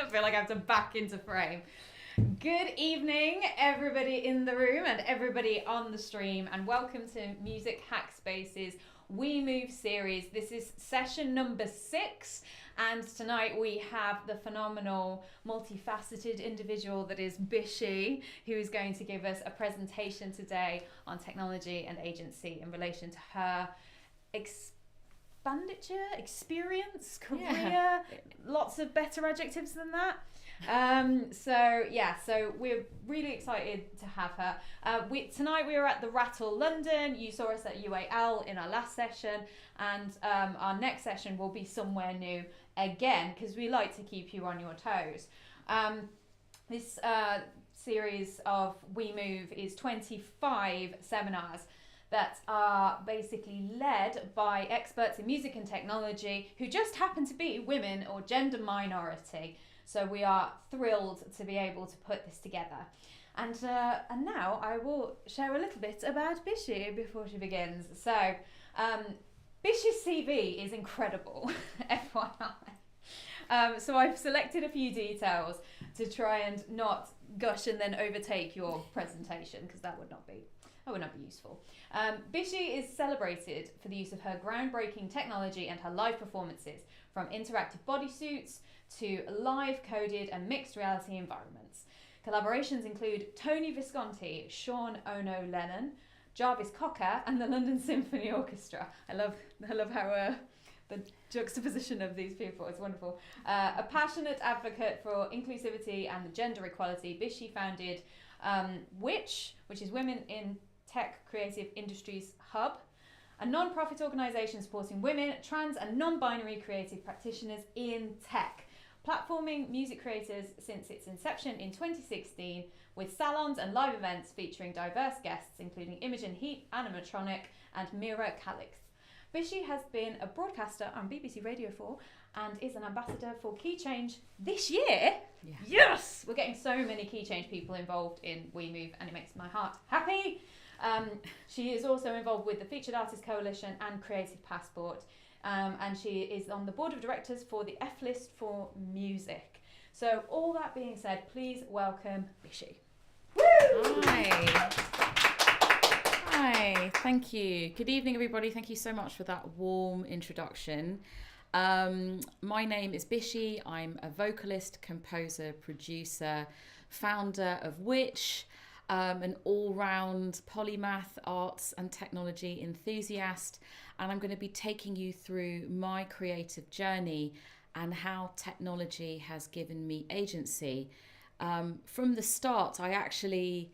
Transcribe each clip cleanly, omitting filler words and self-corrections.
I feel like I have to back into frame. Good evening, everybody in the room and everybody on the stream, and welcome to Music Hackspace's We Move series. This is session number 6, and tonight we have the phenomenal, multifaceted individual that is Bishi, who is going to give us a presentation today on technology and agency in relation to her expenditure, experience, career, lots of better adjectives than that. So we're really excited to have her. Tonight we were at the Rattle London. You saw us at UAL in our last session, and our next session will be somewhere new again, because we like to keep you on your toes. This series of We Move is 25 seminars that are basically led by experts in music and technology who just happen to be women or gender minority. So we are thrilled to be able to put this together. And now I will share a little bit about Bishi before she begins. So Bishi's CV is incredible, FYI. So I've selected a few details to try and not gush and then overtake your presentation, because that would not be useful. Bishi is celebrated for the use of her groundbreaking technology and her live performances, from interactive bodysuits to live coded and mixed reality environments. Collaborations include Tony Visconti, Ono Lennon, Jarvis Cocker, and the London Symphony Orchestra. I love how the juxtaposition of these people is wonderful. A passionate advocate for inclusivity and gender equality, Bishi founded which is Women in Tech Creative Industries Hub, a non-profit organisation supporting women, trans and non-binary creative practitioners in tech, platforming music creators since its inception in 2016, with salons and live events featuring diverse guests including Imogen Heap, Animatronic and Mira Calix. Bishi has been a broadcaster on BBC Radio 4 and is an ambassador for Key Change this year. Yeah. Yes! We're getting so many Key Change people involved in We Move, and it makes my heart happy. She is also involved with the Featured Artists Coalition and Creative Passport, and she is on the board of directors for the F List for Music. So all that being said, please welcome Bishi. Woo! Hi, thank you. Good evening, everybody. Thank you so much for that warm introduction. My name is Bishi. I'm a vocalist, composer, producer, founder of Which, an all-round polymath, arts and technology enthusiast, and I'm going to be taking you through my creative journey and how technology has given me agency. From the start, I actually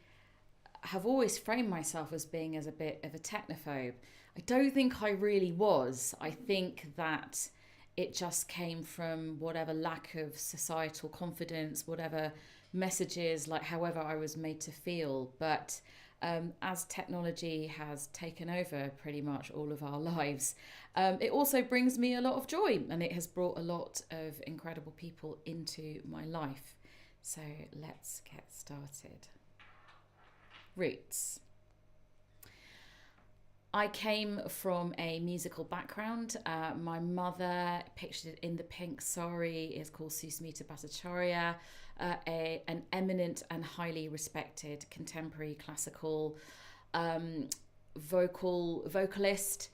have always framed myself as being as a bit of a technophobe. I don't think I really was. I think that it just came from whatever lack of societal confidence, whatever messages, like however I was made to feel. But as technology has taken over pretty much all of our lives, it also brings me a lot of joy, and it has brought a lot of incredible people into my life. So let's get started. Roots. I came from a musical background. My mother, pictured in the pink sari, is called Susmita Bhattacharya, an eminent and highly respected contemporary classical vocalist.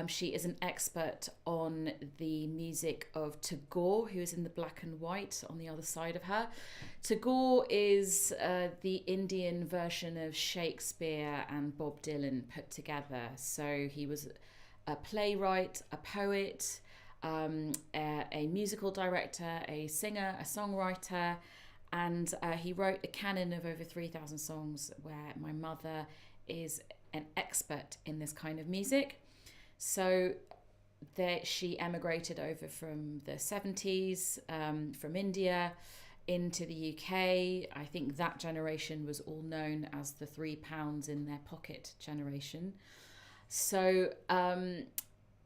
She is an expert on the music of Tagore, who is in the black and white on the other side of her. Tagore is the Indian version of Shakespeare and Bob Dylan put together. So he was a playwright, a poet, a musical director, a singer, a songwriter, and he wrote a canon of over 3,000 songs, where my mother is an expert in this kind of music. So she emigrated over from the 70s, from India into the UK. I think that generation was all known as the £3 in their pocket generation. So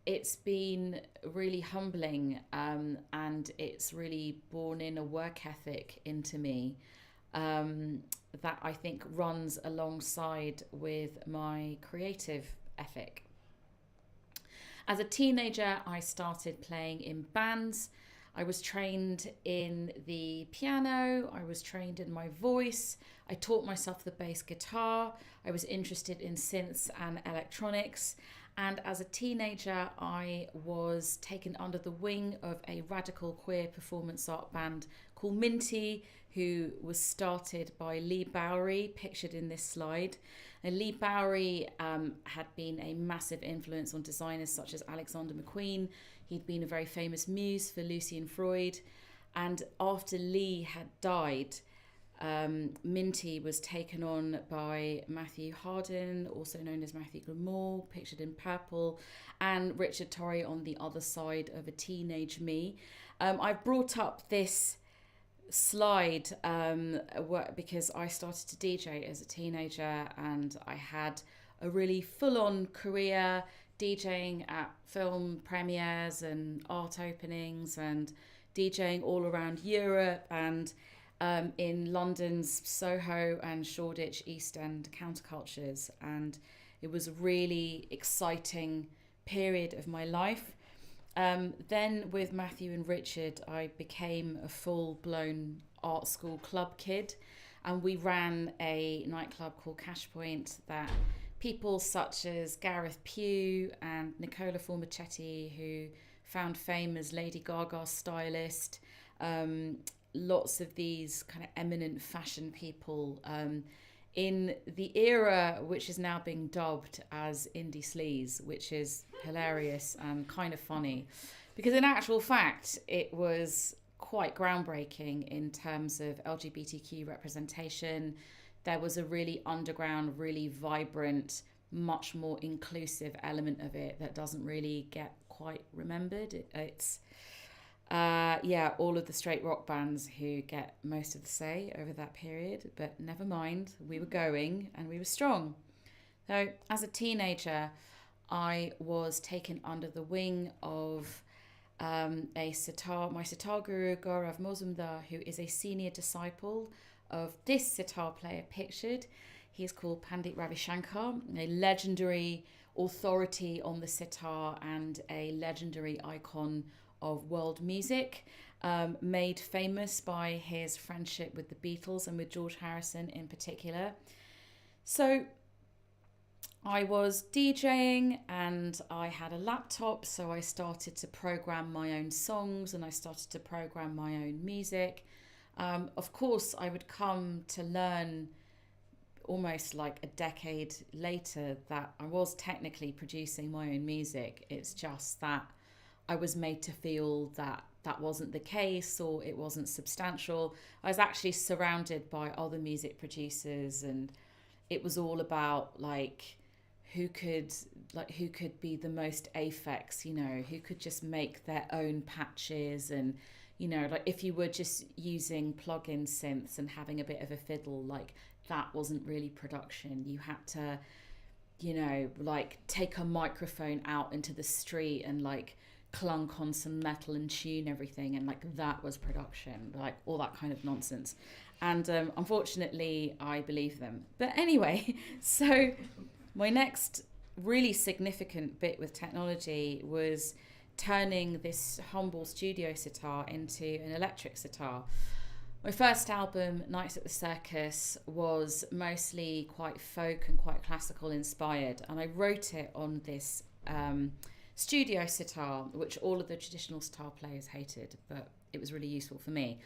it's been really humbling, and it's really borne in a work ethic into me that I think runs alongside with my creative ethic. As a teenager, I started playing in bands. I was trained in the piano, I was trained in my voice, I taught myself the bass guitar, I was interested in synths and electronics, and as a teenager I was taken under the wing of a radical queer performance art band called Minty, who was started by Lee Bowery, pictured in this slide. And Lee Bowery had been a massive influence on designers such as Alexander McQueen. He'd been a very famous muse for Lucy and Freud. And after Lee had died, Minty was taken on by Matthew Harden, also known as Matthew Glamour, pictured in purple, and Richard Torrey on the other side of a teenage me. I've brought up this slide because I started to DJ as a teenager, and I had a really full-on career DJing at film premieres and art openings and DJing all around Europe and in London's Soho and Shoreditch East End countercultures, and it was a really exciting period of my life. Then with Matthew and Richard, I became a full-blown art school club kid, and we ran a nightclub called Cash Point that people such as Gareth Pugh and Nicola Formichetti, who found fame as Lady Gaga's stylist, lots of these kind of eminent fashion people in the era which is now being dubbed as indie sleaze, which is hilarious and kind of funny, because in actual fact it was quite groundbreaking in terms of LGBTQ representation. There was a really underground, really vibrant, much more inclusive element of it that doesn't really get quite remembered. It's all of the straight rock bands who get most of the say over that period, but never mind, we were going and we were strong. So as a teenager, I was taken under the wing of my sitar guru, Gaurav Mozumdar, who is a senior disciple of this sitar player pictured. He is called Pandit Ravishankar, a legendary authority on the sitar and a legendary icon of world music, made famous by his friendship with the Beatles and with George Harrison in particular. So I was DJing and I had a laptop, so I started to program my own songs and I started to program my own music. Of course, I would come to learn almost like a decade later that I was technically producing my own music. It's just that I was made to feel that that wasn't the case, or it wasn't substantial. I was actually surrounded by other music producers, and it was all about who could be the most aphex, who could just make their own patches, and if you were just using plug-in synths and having a bit of a fiddle, that wasn't really production. You had to take a microphone out into the street and clunk on some metal and tune everything, and that was production, all that kind of nonsense. And unfortunately I believe them. But anyway, so my next really significant bit with technology was turning this humble studio sitar into an electric sitar. My first album, Nights at the Circus, was mostly quite folk and quite classical inspired, and I wrote it on this studio sitar, which all of the traditional sitar players hated, but it was really useful for me.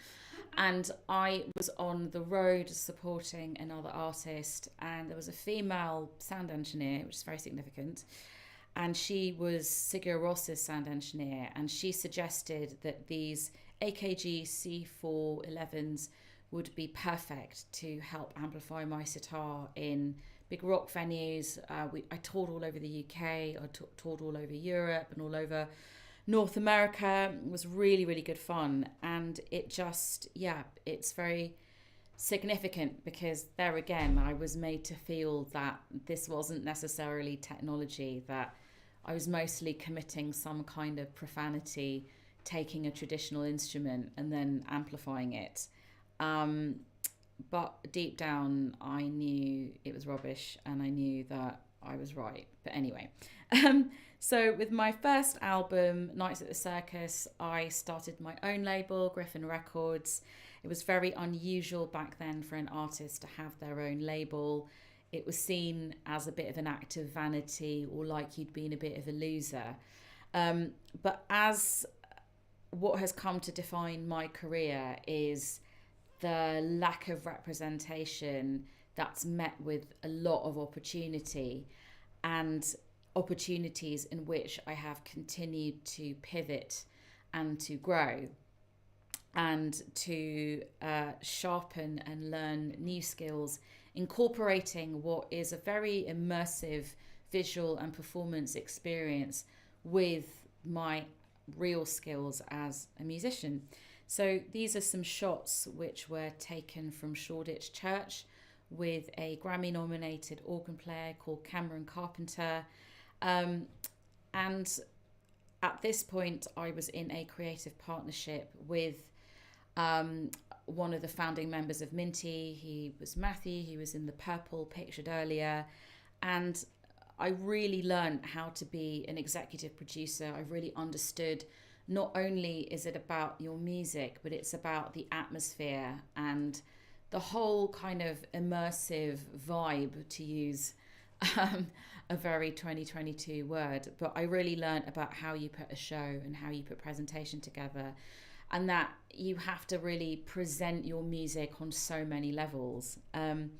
And I was on the road supporting another artist, and there was a female sound engineer, which is very significant, and she was Sigur Ros's sound engineer, and she suggested that these AKG C411s would be perfect to help amplify my sitar in big rock venues. I toured all over the UK, I toured all over Europe and all over North America. It was really, really good fun. And it just, it's very significant because there again, I was made to feel that this wasn't necessarily technology, that I was mostly committing some kind of profanity, taking a traditional instrument and then amplifying it. But deep down, I knew it was rubbish, and I knew that I was right. But anyway, so with my first album, Nights at the Circus, I started my own label, Griffin Records. It was very unusual back then for an artist to have their own label. It was seen as a bit of an act of vanity, or like you'd been a bit of a loser. But as what has come to define my career is the lack of representation that's met with a lot of opportunity, and opportunities in which I have continued to pivot and to grow and to sharpen and learn new skills, incorporating what is a very immersive visual and performance experience with my real skills as a musician. So these are some shots which were taken from Shoreditch Church with a Grammy-nominated organ player called Cameron Carpenter. And at this point, I was in a creative partnership with one of the founding members of Minty. He was Matthew. He was in the purple pictured earlier. And I really learned how to be an executive producer. I really understood not only is it about your music, but it's about the atmosphere and the whole kind of immersive vibe, to use a very 2022 word. But I really learned about how you put a show and how you put presentation together, and that you have to really present your music on so many levels. And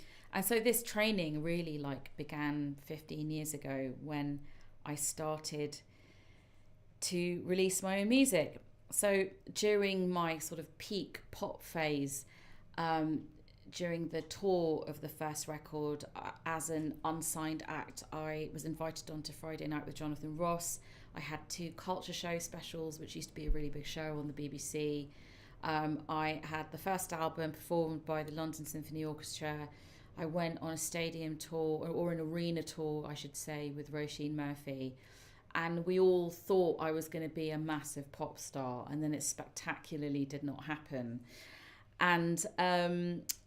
so this training really began 15 years ago when I started to release my own music. So during my sort of peak pop phase, during the tour of the first record, as an unsigned act, I was invited onto Friday Night with Jonathan Ross. I had 2 culture show specials, which used to be a really big show on the BBC. I had the first album performed by the London Symphony Orchestra. I went on a stadium tour, or an arena tour, I should say, with Roisin Murphy. And we all thought I was going to be a massive pop star, and then it spectacularly did not happen. And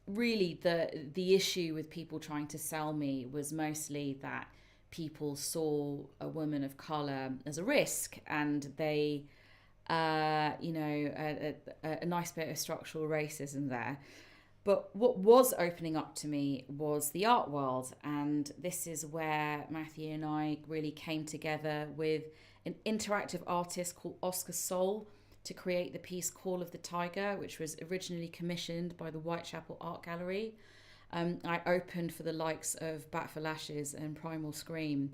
really the issue with people trying to sell me was mostly that people saw a woman of colour as a risk, and they, a nice bit of structural racism there. But what was opening up to me was the art world, and this is where Matthew and I really came together with an interactive artist called Oscar Soul to create the piece Call of the Tiger, which was originally commissioned by the Whitechapel Art Gallery. I opened for the likes of Bat for Lashes and Primal Scream,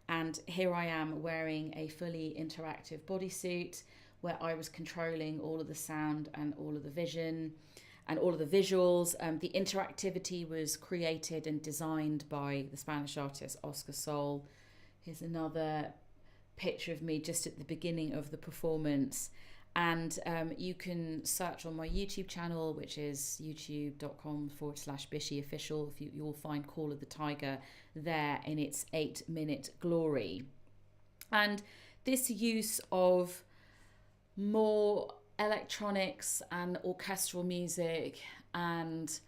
and here I am wearing a fully interactive bodysuit where I was controlling all of the sound and all of the vision and all of the visuals. The interactivity was created and designed by the Spanish artist Oscar Soul. Here's another picture of me just at the beginning of the performance. And you can search on my YouTube channel, which is youtube.com/Bishi official. You'll find Call of the Tiger there in its 8-minute glory. And this use of more electronics and orchestral music and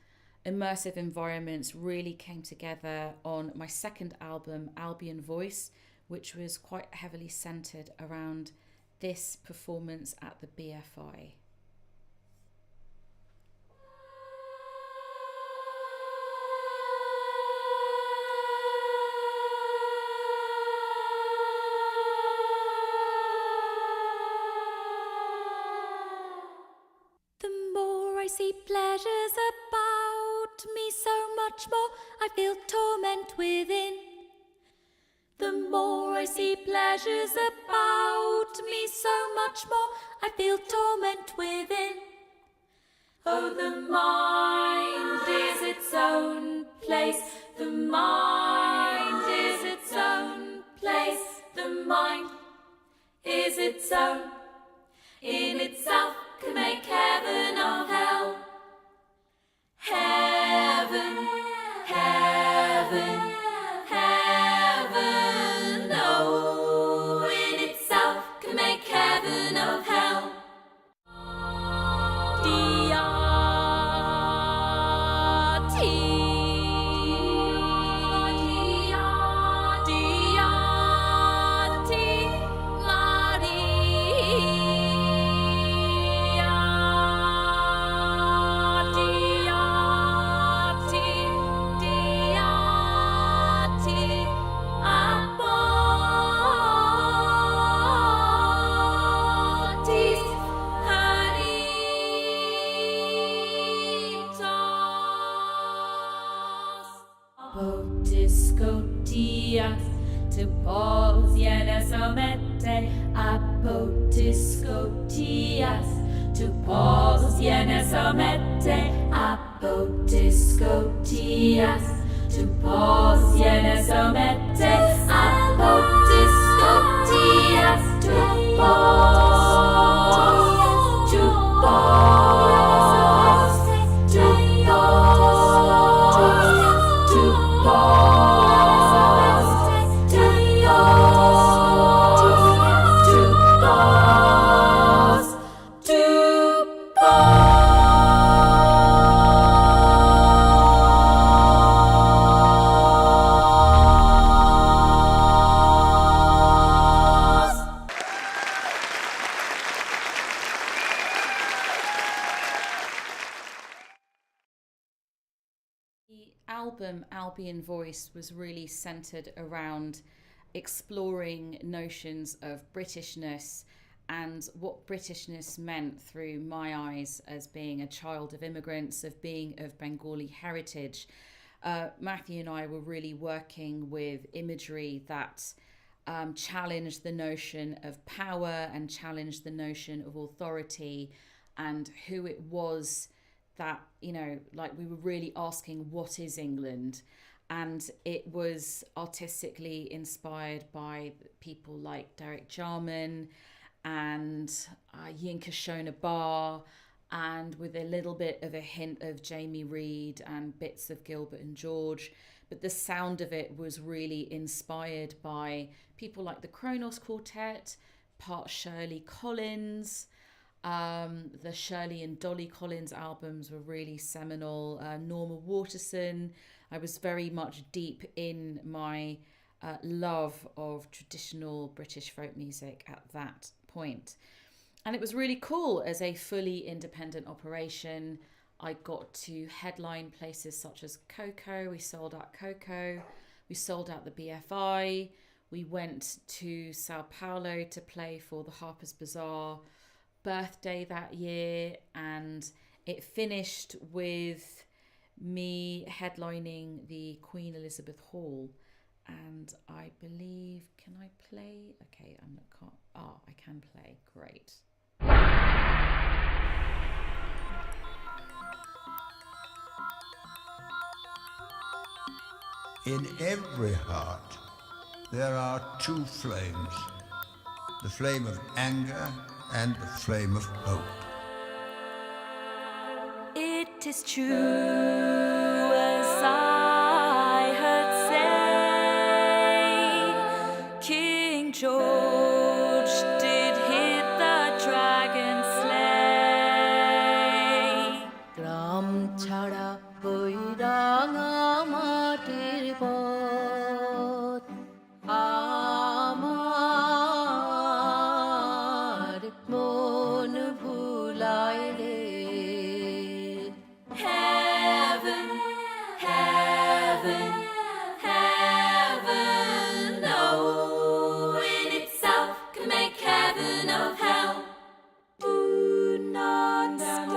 immersive environments really came together on my second album, Albion Voice, which was quite heavily centered around this performance at the BFI. The more I see pleasures about me, so much more I feel torment within. The more I see pleasures about me, so much more I feel torment within. Oh, the mind is its own place. The mind is its own place. The mind is its own. In itself can make heaven or hell. Heaven, heaven, heaven, oh, in itself can make heaven of hell. D-R-T, Scotias, to pause somete apotis Scotias, to pause somete apotis Scotias, to pause somete apotis Scotias, to pause, to pause, to pause, to pause, to pause, to pause. The album Albion Voice was really centered around exploring notions of Britishness and what Britishness meant through my eyes as being a child of immigrants, of being of Bengali heritage. Matthew and I were really working with imagery that challenged the notion of power and challenged the notion of authority and who it was that, you know, like we were really asking, what is England? And it was artistically inspired by people like Derek Jarman and Yinka Shona Bar, and with a little bit of a hint of Jamie Reed and bits of Gilbert and George. But the sound of it was really inspired by people like the Kronos Quartet, part Shirley Collins. The Shirley and Dolly Collins albums were really seminal. Norma Waterson. I was very much deep in my love of traditional British folk music at that point. And it was really cool as a fully independent operation. I got to headline places such as Coco. We sold out Coco. We sold out the BFI. We went to Sao Paulo to play for the Harper's Bazaar birthday that year, and it finished with me headlining the Queen Elizabeth Hall. And I believe, can I play? Okay, I'm not, can't, I can play, great. In every heart there are two flames, the flame of anger and the flame of hope. It is true as I heard say, King George did hit the dragon slay. Gram chhara boiranga matir pot amar mon bhulai re. Heaven, heaven, heaven, oh, in itself can make heaven of hell. Do not stand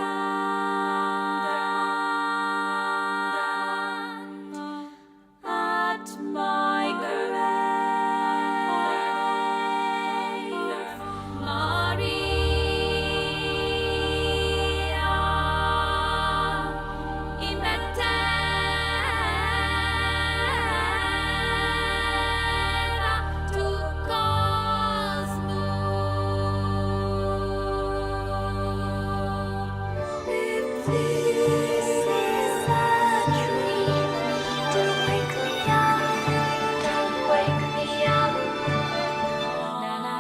at my grave, Maria, in terra tu cosmo. If this is a dream, don't wake me up, don't wake me up.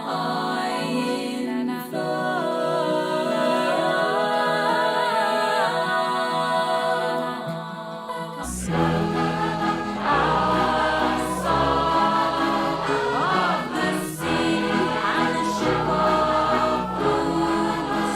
I of the sea and the ship of fools.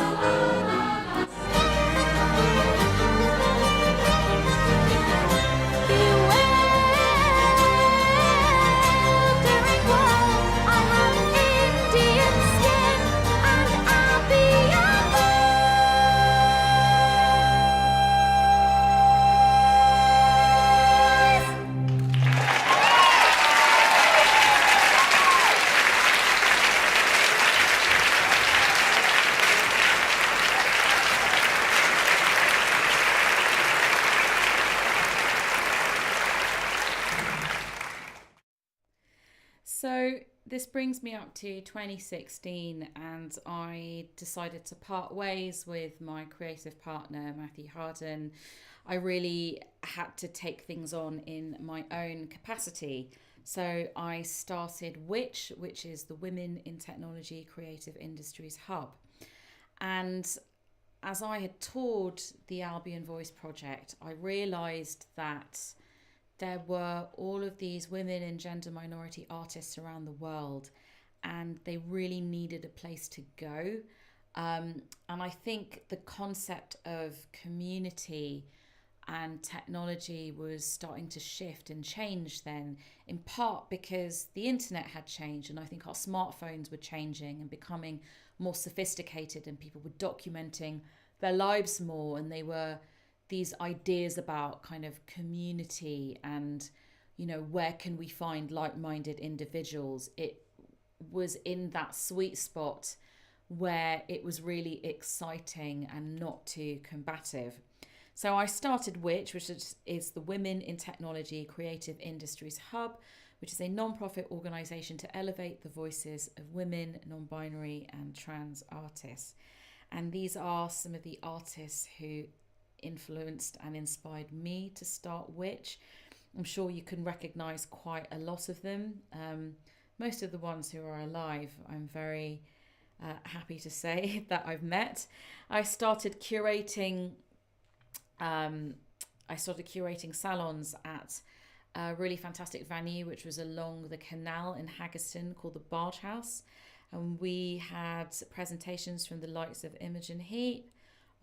this brings me up to 2016, and I decided to part ways with my creative partner, Matthew Harden. I really had to take things on in my own capacity. So I started which is the Women in Technology Creative Industries Hub. And as I had toured the Albion Voice project, I realised that there were all of these women and gender minority artists around the world, and they really needed a place to go. And I think the concept of community and technology was starting to shift and change then, in part because the internet had changed, and I think our smartphones were changing and becoming more sophisticated, and people were documenting their lives more, and they were these ideas about kind of community and, you know, where can we find like-minded individuals. It was in that sweet spot where it was really exciting and not too combative. So I started which is the Women in Technology Creative Industries Hub, which is a non-profit organisation to elevate the voices of women, non-binary and trans artists. And these are some of the artists who influenced and inspired me to start which. I'm sure you can recognise quite a lot of them. Most of the ones who are alive, I'm very happy to say that I've met. I started curating salons at a really fantastic venue, which was along the canal in Haggerston called the Barge House. And we had presentations from the likes of Imogen Heap,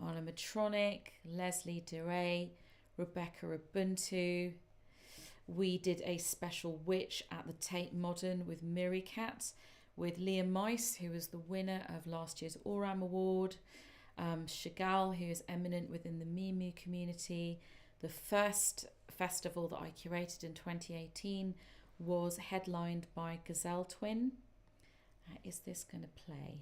Anna Matronic, Leslie DeRay, Rebecca Ubuntu. We did a special witch at the Tate Modern with Miri Cat, with Leah Mice, who was the winner of last year's Oram Award, Chagall, who is eminent within the Mimu community. The first festival that I curated in 2018 was headlined by Gazelle Twin. Is this going to play?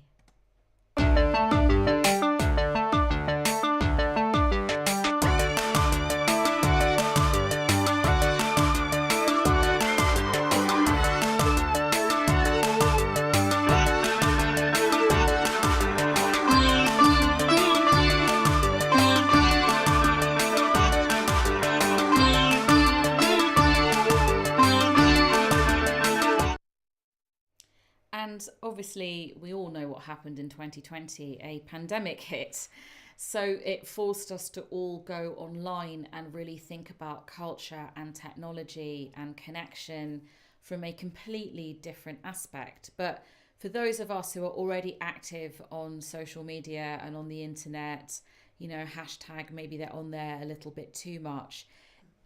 And obviously, we all know what happened in 2020, a pandemic hit. So it forced us to all go online and really think about culture and technology and connection from a completely different aspect. But for those of us who are already active on social media and on the internet, you know, hashtag, maybe they're on there a little bit too much,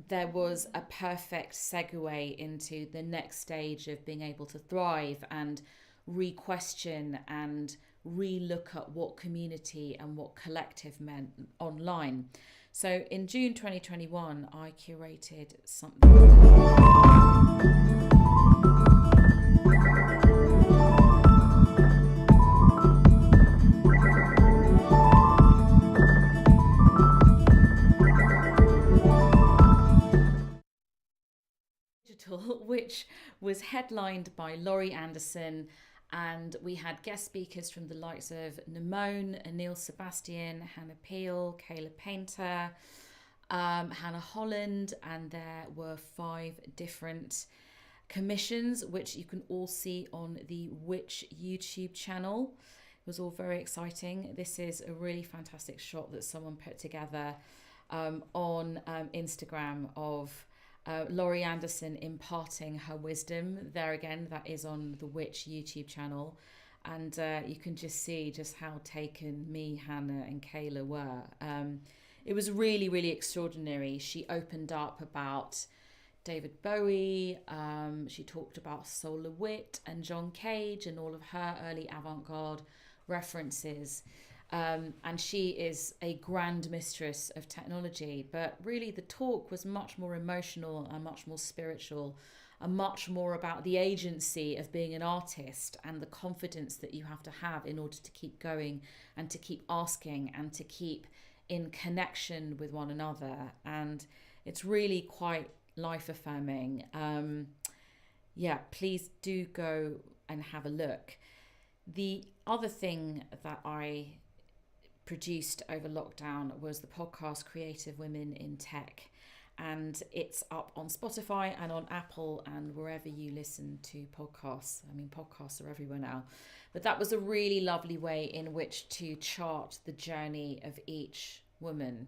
there was a perfect segue into the next stage of being able to thrive and re-question and re-look at what community and what collective meant online. So in June 2021, I curated something. Which was headlined by Laurie Anderson, and we had guest speakers from the likes of Nimone, Anil Sebastian, Hannah Peel, Kayla Painter, Hannah Holland, and there were 5 different commissions, which you can all see on the Which YouTube channel. It was all very exciting. This is a really fantastic shot that someone put together on Instagram of Laurie Anderson imparting her wisdom. There again, that is on the Which YouTube channel, and you can just see just how taken me, Hannah and Kayla were. It was really, really extraordinary. She opened up about David Bowie, she talked about Solar Wit and John Cage and all of her early avant-garde references. And she is a grand mistress of technology, but really the talk was much more emotional and much more spiritual and much more about the agency of being an artist and the confidence that you have to have in order to keep going and to keep asking and to keep in connection with one another. And it's really quite life affirming. yeah, please do go and have a look. The other thing that I produced over lockdown was the podcast Creative Women in Tech, and it's up on Spotify and on Apple and wherever you listen to podcasts. I mean, podcasts are everywhere now, but that was a really lovely way in which to chart the journey of each woman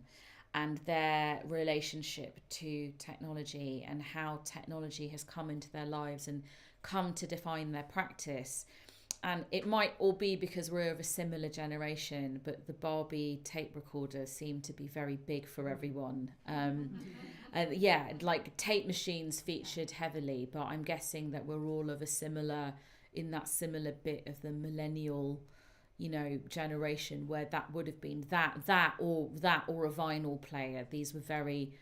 and their relationship to technology and how technology has come into their lives and come to define their practice. And it might all be because we're of a similar generation, but the Barbie tape recorder seemed to be very big for everyone. And yeah, like tape machines featured heavily, but I'm guessing that we're all of a similar bit of the millennial, you know, generation where that would have been that or a vinyl player. These were very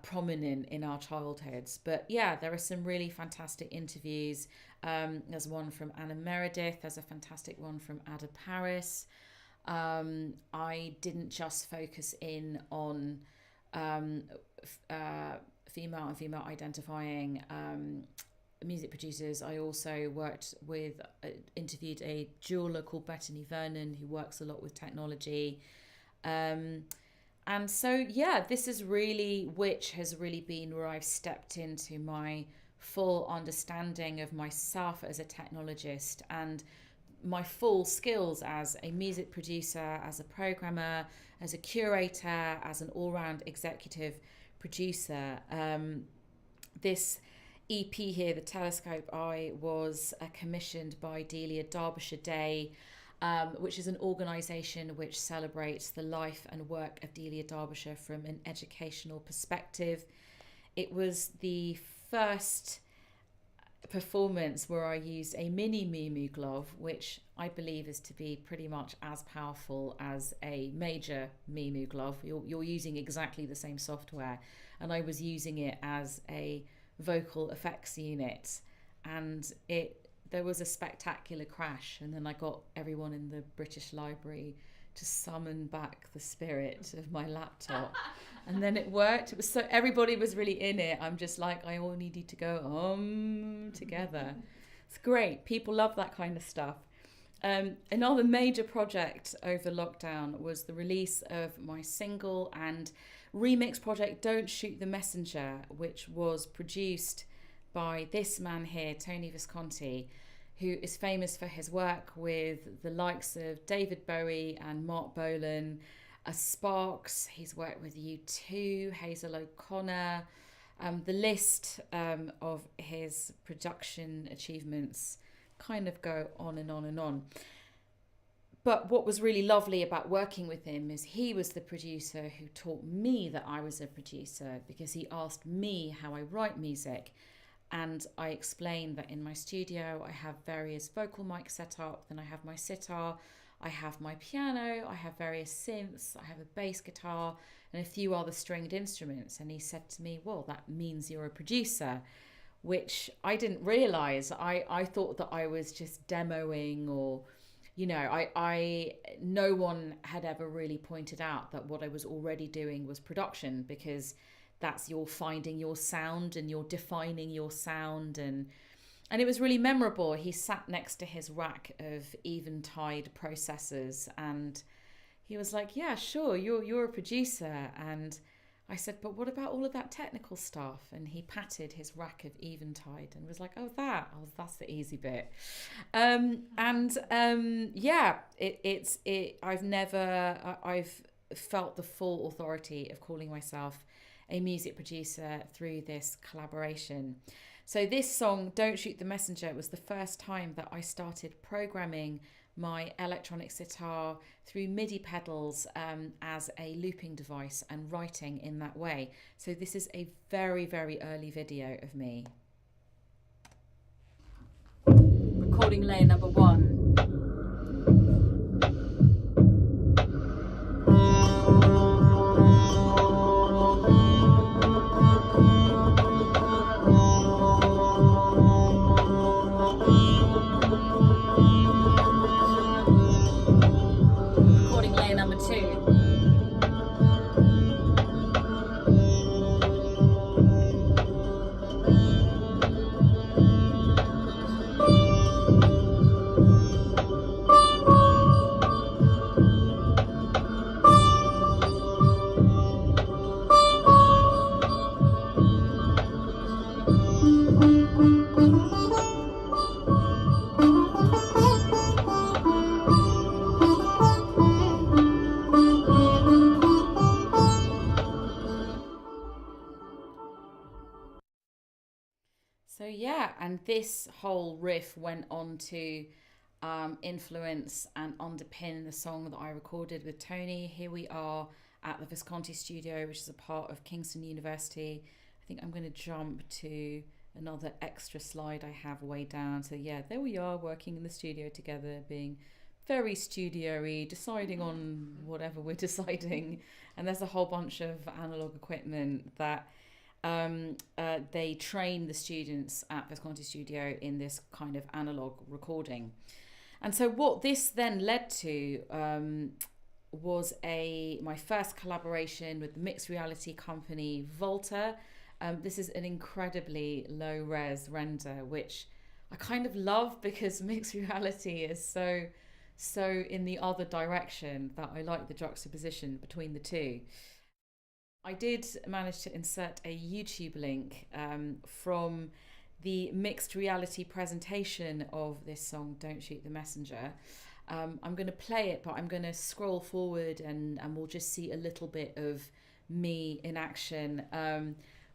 prominent in our childhoods. But yeah, there are some really fantastic interviews. There's one from Anna Meredith. There's a fantastic one from Ada Paris. I didn't just focus in on female and female identifying music producers. I also interviewed a jeweler called Bethany Vernon who works a lot with technology. And so, yeah, this is really, which has really been where I've stepped into my full understanding of myself as a technologist and my full skills as a music producer, as a programmer, as a curator, as an all-round executive producer. This EP here, The Telescope Eye, was commissioned by Delia Derbyshire Day, which is an organisation which celebrates the life and work of Delia Derbyshire from an educational perspective. It was the first performance where I used a mini Moo glove, which I believe is to be pretty much as powerful as a major Moo glove. You're using exactly the same software, and I was using it as a vocal effects unit, and there was a spectacular crash, and then I got everyone in the British Library to summon back the spirit of my laptop, and then it worked. It was so everybody was really in it. I'm just like, I all needed to go together. It's great. People love that kind of stuff. Another major project over lockdown was the release of my single and remix project Don't Shoot the Messenger, which was produced by this man here, Tony Visconti, who is famous for his work with the likes of David Bowie and Mark Bolan, Sparks. He's worked with U2, Hazel O'Connor. The list of his production achievements kind of go on and on and on. But what was really lovely about working with him is he was the producer who taught me that I was a producer, because he asked me how I write music. And I explained that in my studio, I have various vocal mics set up, then I have my sitar, I have my piano, I have various synths, I have a bass guitar and a few other stringed instruments. And he said to me, well, that means you're a producer, which I didn't realise. I thought that I was just demoing, or, you know, no one had ever really pointed out that what I was already doing was production, because that's you're finding your sound and you're defining your sound. And it was really memorable. He sat next to his rack of Eventide processors, and he was like, yeah, sure, you're a producer. And I said, but what about all of that technical stuff? And he patted his rack of Eventide and was like, that's the easy bit. I've felt the full authority of calling myself a music producer through this collaboration. So this song, Don't Shoot the Messenger, was the first time that I started programming my electronic sitar through MIDI pedals as a looping device and writing in that way. So this is a very, very early video of me. Recording layer number 1. So yeah, and this whole riff went on to influence and underpin the song that I recorded with Tony. Here we are at the Visconti studio, which is a part of Kingston University. I think I'm going to jump to another extra slide I have way down. So yeah, there we are working in the studio together, being very studio-y, deciding on whatever we're deciding. And there's a whole bunch of analog equipment that they train the students at Visconti Studio in this kind of analog recording. And so what this then led to was my first collaboration with the mixed reality company Volta. This is an incredibly low-res render, which I kind of love because mixed reality is so in the other direction that I like the juxtaposition between the two. I did manage to insert a YouTube link from the mixed reality presentation of this song, Don't Shoot the Messenger. I'm going to play it, but I'm going to scroll forward and we'll just see a little bit of me in action.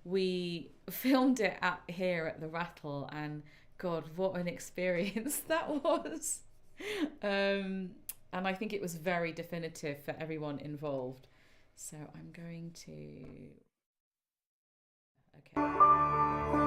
We filmed it here at the Rattle, and God, what an experience that was. And I think it was very definitive for everyone involved. So I'm going to... Okay.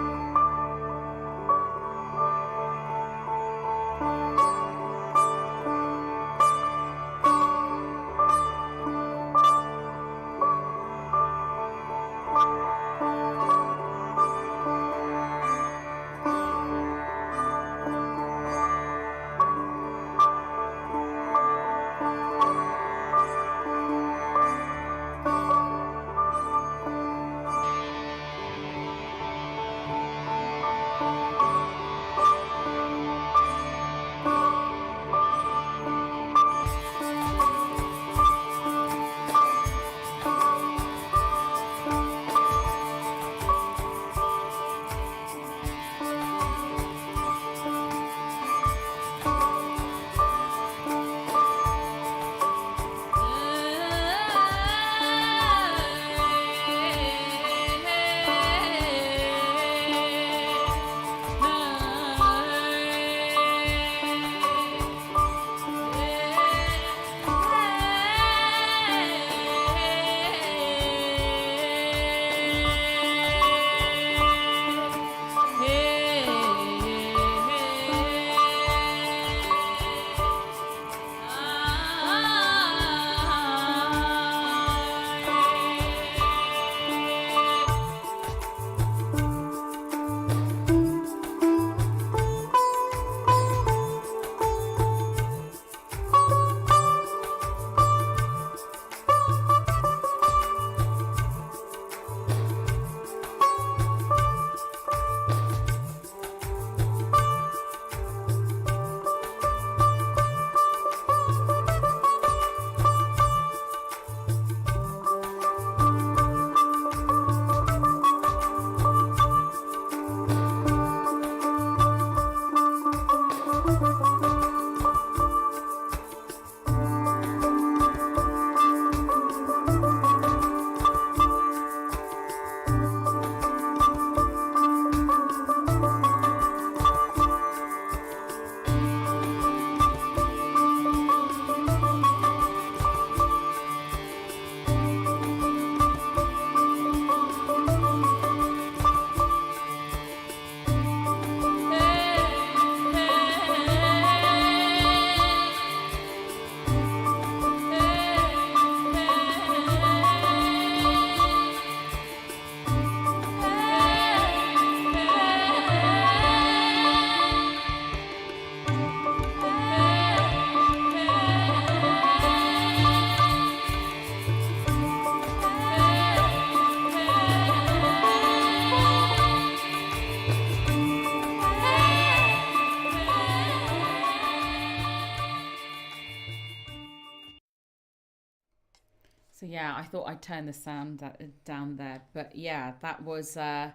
So yeah, I thought I'd turn the sound down there, but yeah, that was like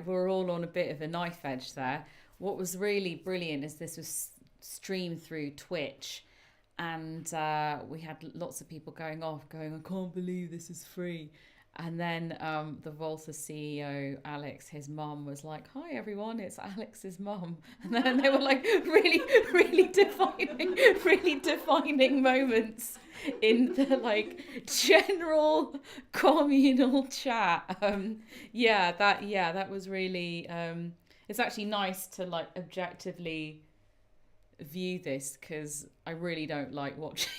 we're all on a bit of a knife edge there. What was really brilliant is this was streamed through Twitch, and we had lots of people going, I can't believe this is free. And then the Volta CEO, Alex, his mum, was like, "Hi everyone, it's Alex's mum." And then they were like really defining moments in the like general communal chat. That was really. It's actually nice to like objectively view this, because I really don't like watching.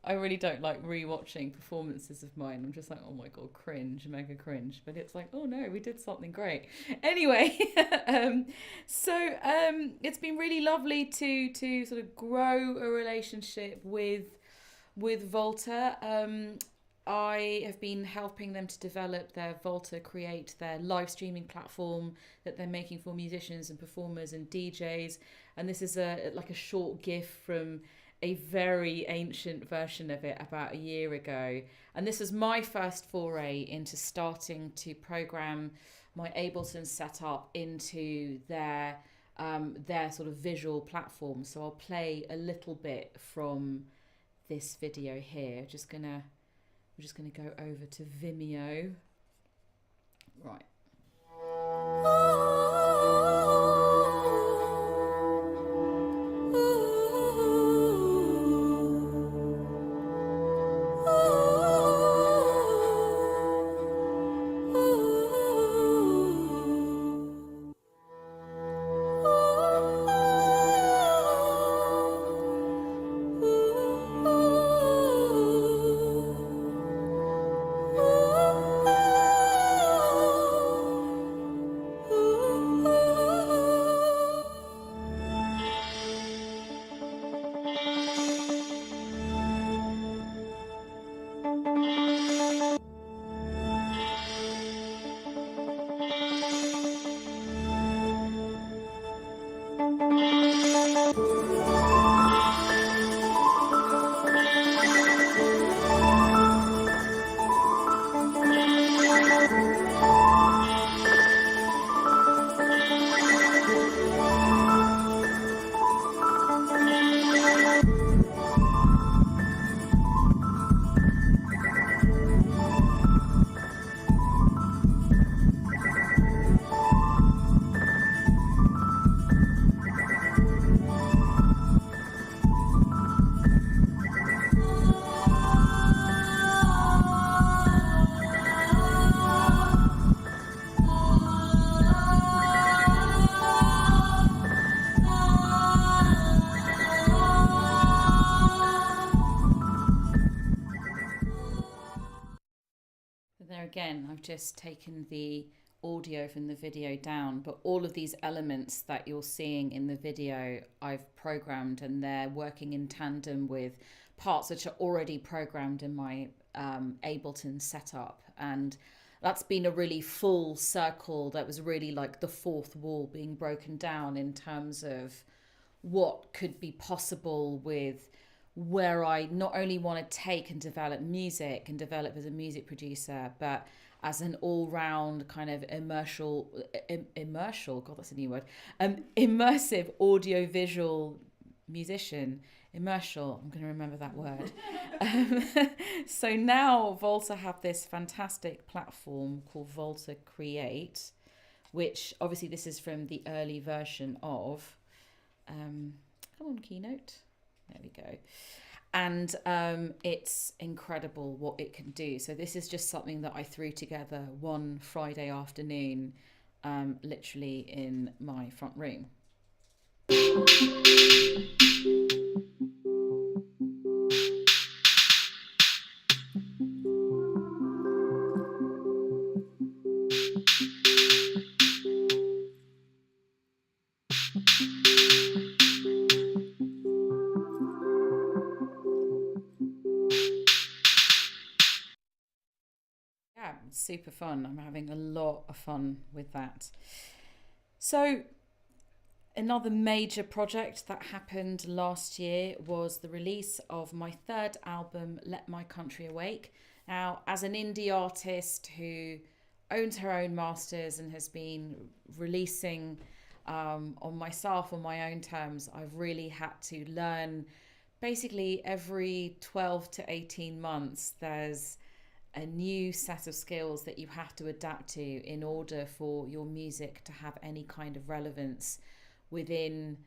I really don't like rewatching performances of mine. I'm just like, oh my god, cringe, mega cringe. But it's like, oh no, we did something great. Anyway, so it's been really lovely to sort of grow a relationship with Volta. I have been helping them to develop their Volta Create, their live streaming platform that they're making for musicians and performers and DJs. And this is a short GIF from a very ancient version of it about a year ago. And this is my first foray into starting to program my Ableton setup into their sort of visual platform. So I'll play a little bit from this video here. I'm just gonna go over to Vimeo. Right. Again, I've just taken the audio from the video down, but all of these elements that you're seeing in the video I've programmed, and they're working in tandem with parts which are already programmed in my Ableton setup. And that's been a really full circle. That was really like the fourth wall being broken down in terms of what could be possible with where I not only want to take and develop music and develop as a music producer, but as an all-round kind of immersive audio-visual musician. Immersial, I'm going to remember that word. So now Volta have this fantastic platform called Volta Create, which obviously this is from the early version of, come on Keynote. There we go. And it's incredible what it can do. So this is just something that I threw together one Friday afternoon, literally in my front room. Super fun. I'm having a lot of fun with that. So another major project that happened last year was the release of my third album, Let My Country Awake. Now, as an indie artist who owns her own masters and has been releasing on myself on my own terms, I've really had to learn basically every 12 to 18 months there's a new set of skills that you have to adapt to in order for your music to have any kind of relevance within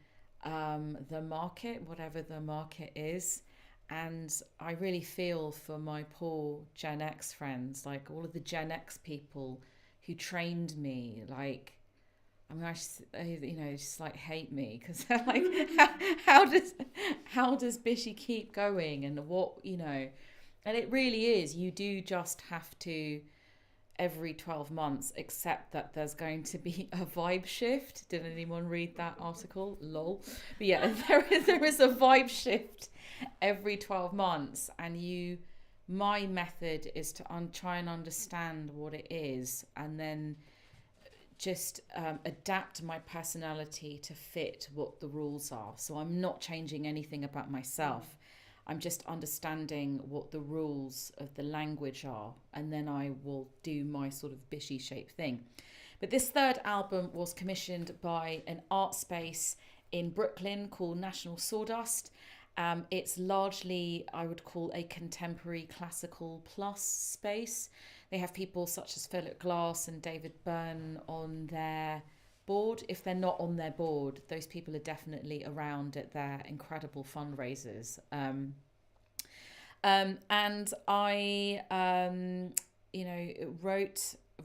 the market, whatever the market is. And I really feel for my poor Gen X friends, like all of the Gen X people who trained me, like, I mean, just like hate me because they're like, how does Bishi keep going, and what, and it really is, you do just have to every 12 months accept that there's going to be a vibe shift. Did anyone read that article? Lol. But yeah, there is a vibe shift every 12 months, and my method is to try and understand what it is, and then just adapt my personality to fit what the rules are. So I'm not changing anything about myself. I'm just understanding what the rules of the language are, and then I will do my sort of Bishi shape thing. But this third album was commissioned by an art space in Brooklyn called National Sawdust. It's largely, I would call, a contemporary classical plus space. They have people such as Philip Glass and David Byrne on their board. If they're not on their board, those people are definitely around at their incredible fundraisers. And I,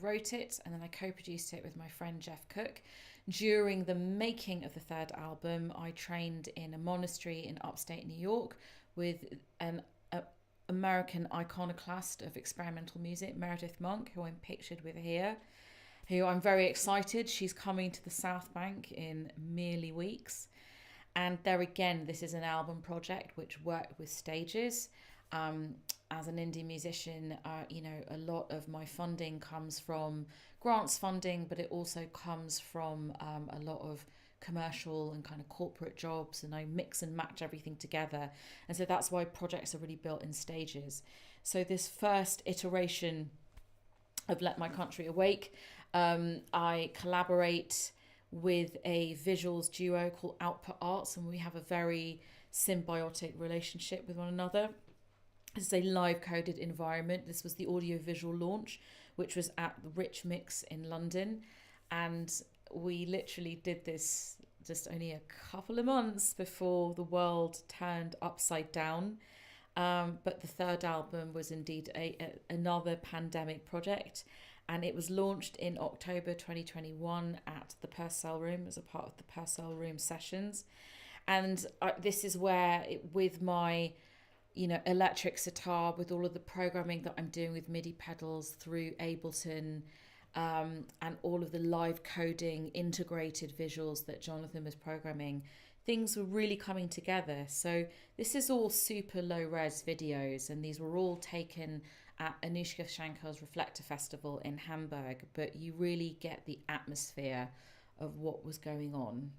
wrote it, and then I co-produced it with my friend Jeff Cook. During the making of the third album, I trained in a monastery in upstate New York with an American iconoclast of experimental music, Meredith Monk, who I'm pictured with here, who I'm very excited. She's coming to the South Bank in merely weeks. And there again, this is an album project which worked with stages. As an indie musician, a lot of my funding comes from grants funding, but it also comes from a lot of commercial and kind of corporate jobs, and I mix and match everything together. And so that's why projects are really built in stages. So this first iteration of Let My Country Awake, I collaborate with a visuals duo called Output Arts, and we have a very symbiotic relationship with one another. This is a live coded environment. This was the audio visual launch, which was at the Rich Mix in London. And we literally did this just only a couple of months before the world turned upside down. But the third album was indeed another pandemic project. And it was launched in October 2021 at the Purcell Room as a part of the Purcell Room sessions. And this is where, with my electric sitar, with all of the programming that I'm doing with MIDI pedals through Ableton, and all of the live coding, integrated visuals that Jonathan was programming, things were really coming together. So this is all super low res videos, and these were all taken at Anushka Shankar's Reflector Festival in Hamburg, but you really get the atmosphere of what was going on.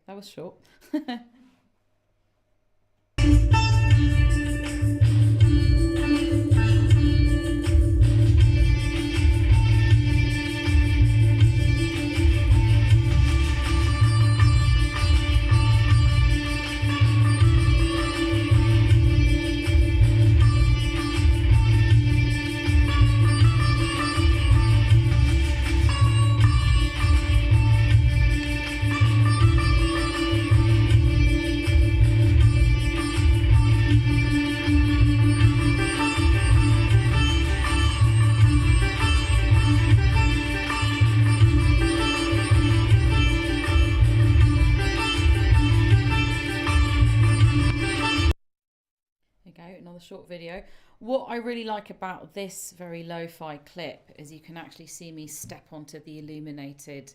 That was short. Short video. What I really like about this very lo-fi clip is you can actually see me step onto the illuminated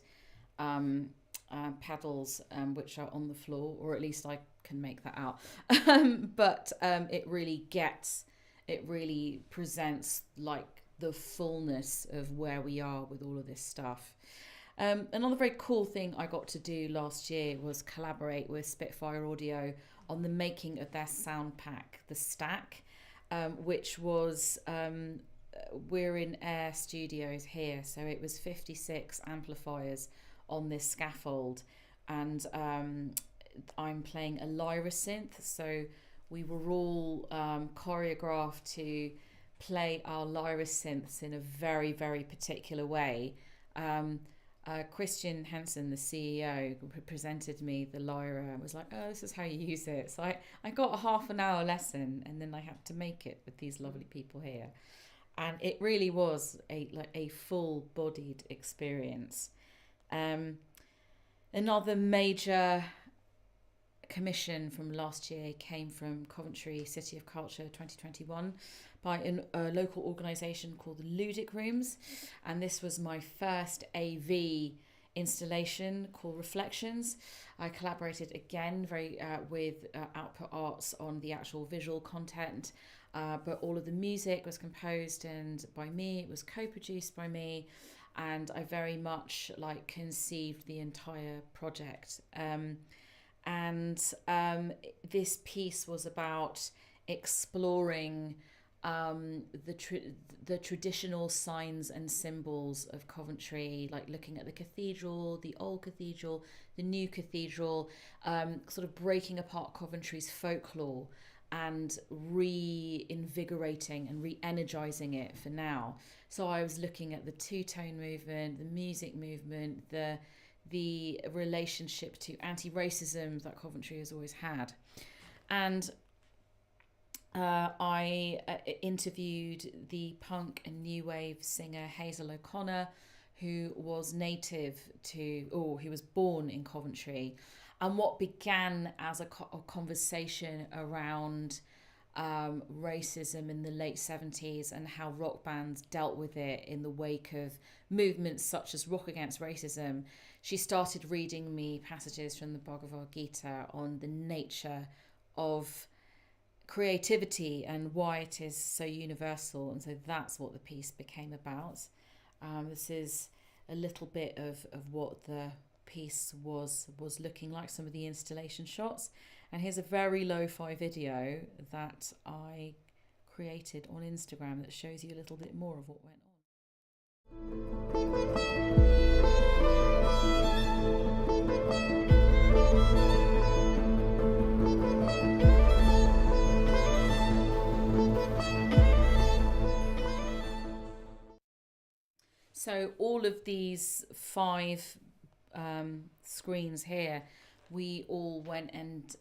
pedals, which are on the floor, or at least I can make that out. But it really presents like the fullness of where we are with all of this stuff. Another very cool thing I got to do last year was collaborate with Spitfire Audio on the making of their sound pack, the Stack, which was, we're in Air Studios here, so it was 56 amplifiers on this scaffold, and I'm playing a lyra synth, so we were all choreographed to play our lyra synths in a very, very particular way. Christian Hansen, the CEO, presented me the lyra and was like, oh, this is how you use it. So I got a half an hour lesson, and then I had to make it with these lovely people here. And it really was a full-bodied experience. Another major commission from last year came from Coventry City of Culture 2021 by a local organisation called the Ludic Rooms, and this was my first AV installation called Reflektions. I collaborated again with Output Arts on the actual visual content, but all of the music was composed and by me. It was co-produced by me, and I very much conceived the entire project. This piece was about exploring the traditional signs and symbols of Coventry, like looking at the cathedral, the old cathedral, the new cathedral, sort of breaking apart Coventry's folklore and reinvigorating and re-energizing it for now. So I was looking at the two-tone movement, the music movement, the relationship to anti-racism that Coventry has always had. And I interviewed the punk and new wave singer Hazel O'Connor, who was he was born in Coventry. And what began as a conversation around racism in the late 70s and how rock bands dealt with it in the wake of movements such as Rock Against Racism, she started reading me passages from the Bhagavad Gita on the nature of creativity and why it is so universal. And so that's what the piece became about. This is a little bit of what the piece was looking like, some of the installation shots. And here's a very lo-fi video that I created on Instagram that shows you a little bit more of what went on. So all of these 5 screens here, we all went and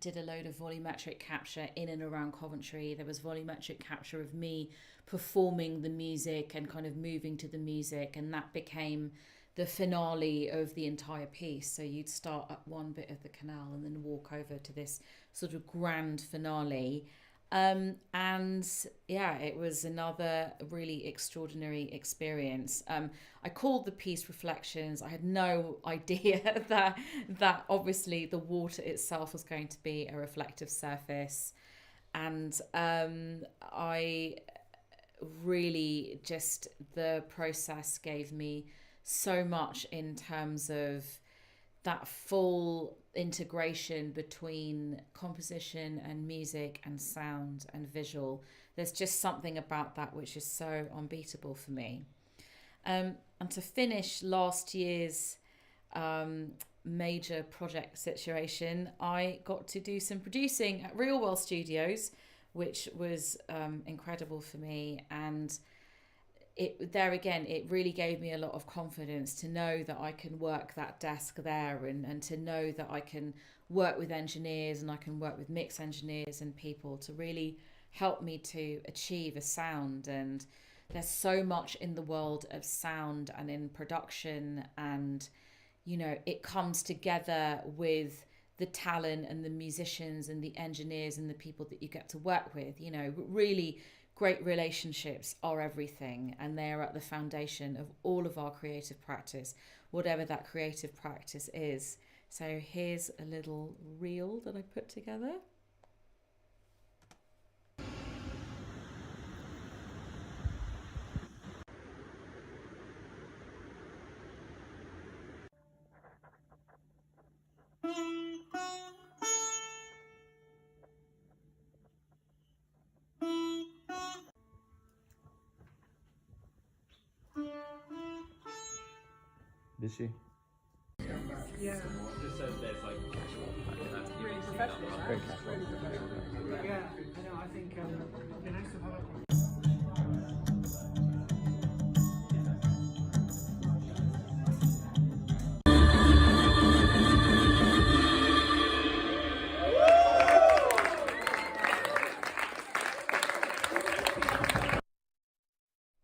did a load of volumetric capture in and around Coventry. There was volumetric capture of me performing the music and kind of moving to the music, and that became the finale of the entire piece. So you'd start at one bit of the canal and then walk over to this sort of grand finale. And yeah, it was another really extraordinary experience. I called the piece Reflektions. I had no idea that obviously the water itself was going to be a reflective surface. And I really just, the process gave me so much in terms of that full integration between composition and music and sound and visual. There's just something about that which is so unbeatable for me. And to finish last year's major project situation, I got to do some producing at Real World Studios, which was incredible for me. And it really gave me a lot of confidence to know that I can work that desk there and to know that I can work with engineers and I can work with mix engineers and people to really help me to achieve a sound. And there's so much in the world of sound and in production, and you know, it comes together with the talent and the musicians and the engineers and the people that you get to work with. You know, really great relationships are everything, and they are at the foundation of all of our creative practice, whatever that creative practice is. So here's a little reel that I put together. Bishi. Yeah. Just so there's like casual. Really professional, right? Very casual. Really professional. Yeah, I know, I think it'd be nice to have a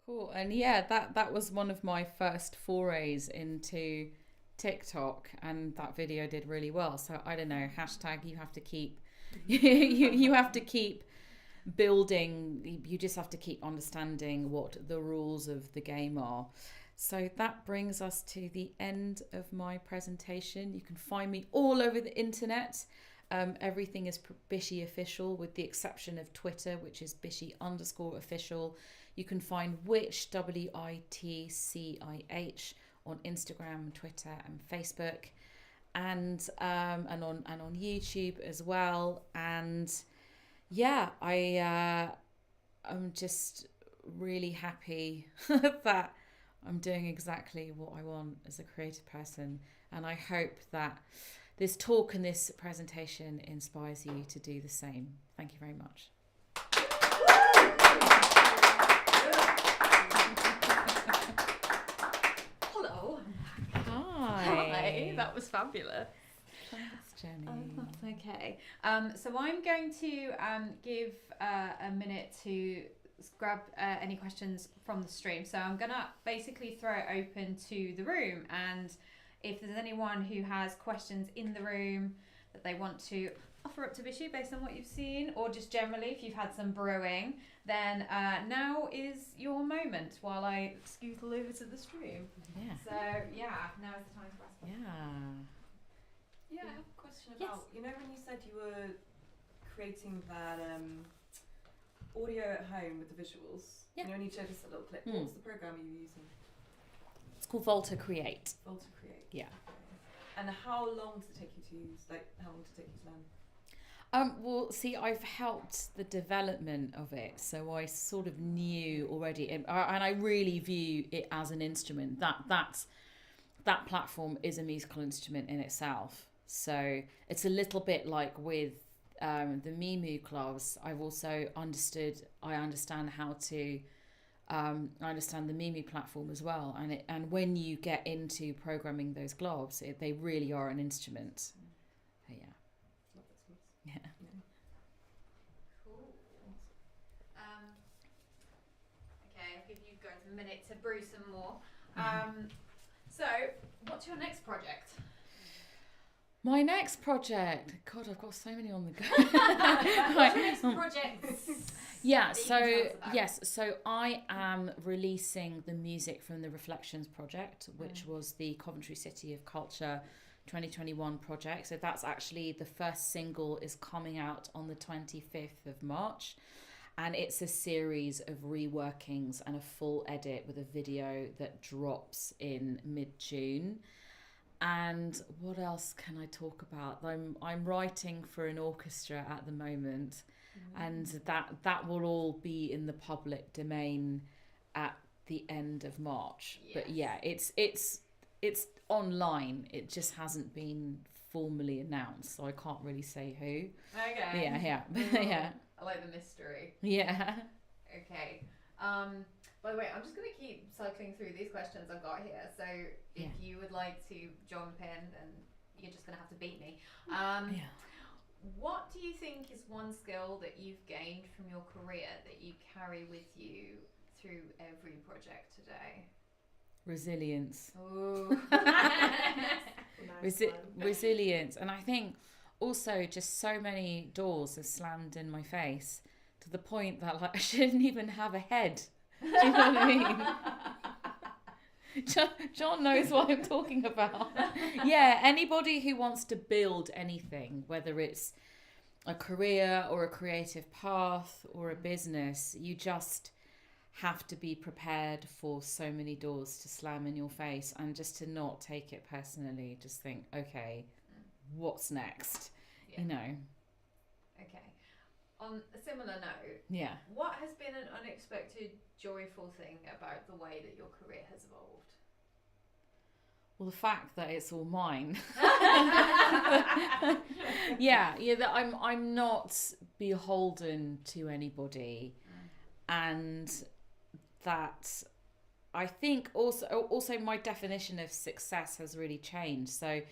Cool. And yeah, that was one of my first forays into TikTok, and that video did really well. So I don't know, hashtag you have to keep you have to keep building, you just have to keep understanding what the rules of the game are. So that brings us to the end of my presentation. You can find me all over the internet. Everything is Bishi official, with the exception of Twitter, which is Bishi_official. You can find Witch, WITCIH, on Instagram, Twitter, and Facebook, and on YouTube as well. And yeah, I'm just really happy that I'm doing exactly what I want as a creative person, and I hope that this talk and this presentation inspires you to do the same. Thank you very much. Hello. Hi. That was fabulous. Thanks, Jenny. That's okay. So I'm going to give a minute to grab any questions from the stream. So I'm going to basically throw it open to the room, and if there's anyone who has questions in the room that they want to offer up to Bishi based on what you've seen, or just generally if you've had some brewing, then now is your moment while I scootle over to the stream. Yeah. So yeah, now is the time to ask. Yeah, I have a question Yes. about, you know when you said you were creating that audio at home with the visuals? Yeah. You know when you showed us a little clip, what was the program you were using? It's called Volta Create. Volta Create. Yeah. Okay. And how long did it take you to use, like how long did it take you to learn? Well, see, I've helped the development of it, so I sort of knew already, and I really view it as an instrument. That platform is a musical instrument in itself. So it's a little bit like with the Mimu clubs. I understand how to. I understand the Mimu platform as well, and when you get into programming those globs, they really are an instrument. So, yeah. Yeah. Cool. Okay, I'll give you guys a minute to brew some more. So, what's your next project? My next project. God, I've got so many on the go. What's your next project? Yeah, that you so can tell us about? yes, so I am releasing the music from the Reflektions project, which was the Coventry City of Culture 2021 project. So that's actually the first single is coming out on the 25th of March. And it's a series of reworkings and a full edit with a video that drops in mid-June. And what else can I talk about? I'm writing for an orchestra at the moment, and that will all be in the public domain at the end of March. Yes. But yeah, it's online. It just hasn't been formally announced, so I can't really say who. Okay. Yeah. Yeah. I like the mystery. Yeah. Okay. By the way, I'm just going to keep cycling through these questions I've got here. So if you would like to jump in, and you're just going to have to beat me. What do you think is one skill that you've gained from your career that you carry with you through every project today? Resilience. Ooh. Resilience. And I think also just so many doors have slammed in my face to the point that like I shouldn't even have a head. Do you know what I mean? John knows what I'm talking about. Yeah, anybody who wants to build anything, whether it's a career or a creative path or a business, you just have to be prepared for so many doors to slam in your face, and just to not take it personally. Just think, okay, what's next, Yeah. you know. Okay. On a similar note, Yeah. what has been an unexpected, joyful thing about the way that your career has evolved? Well, the fact that it's all mine. yeah, that I'm not beholden to anybody, and that I think also my definition of success has really changed. So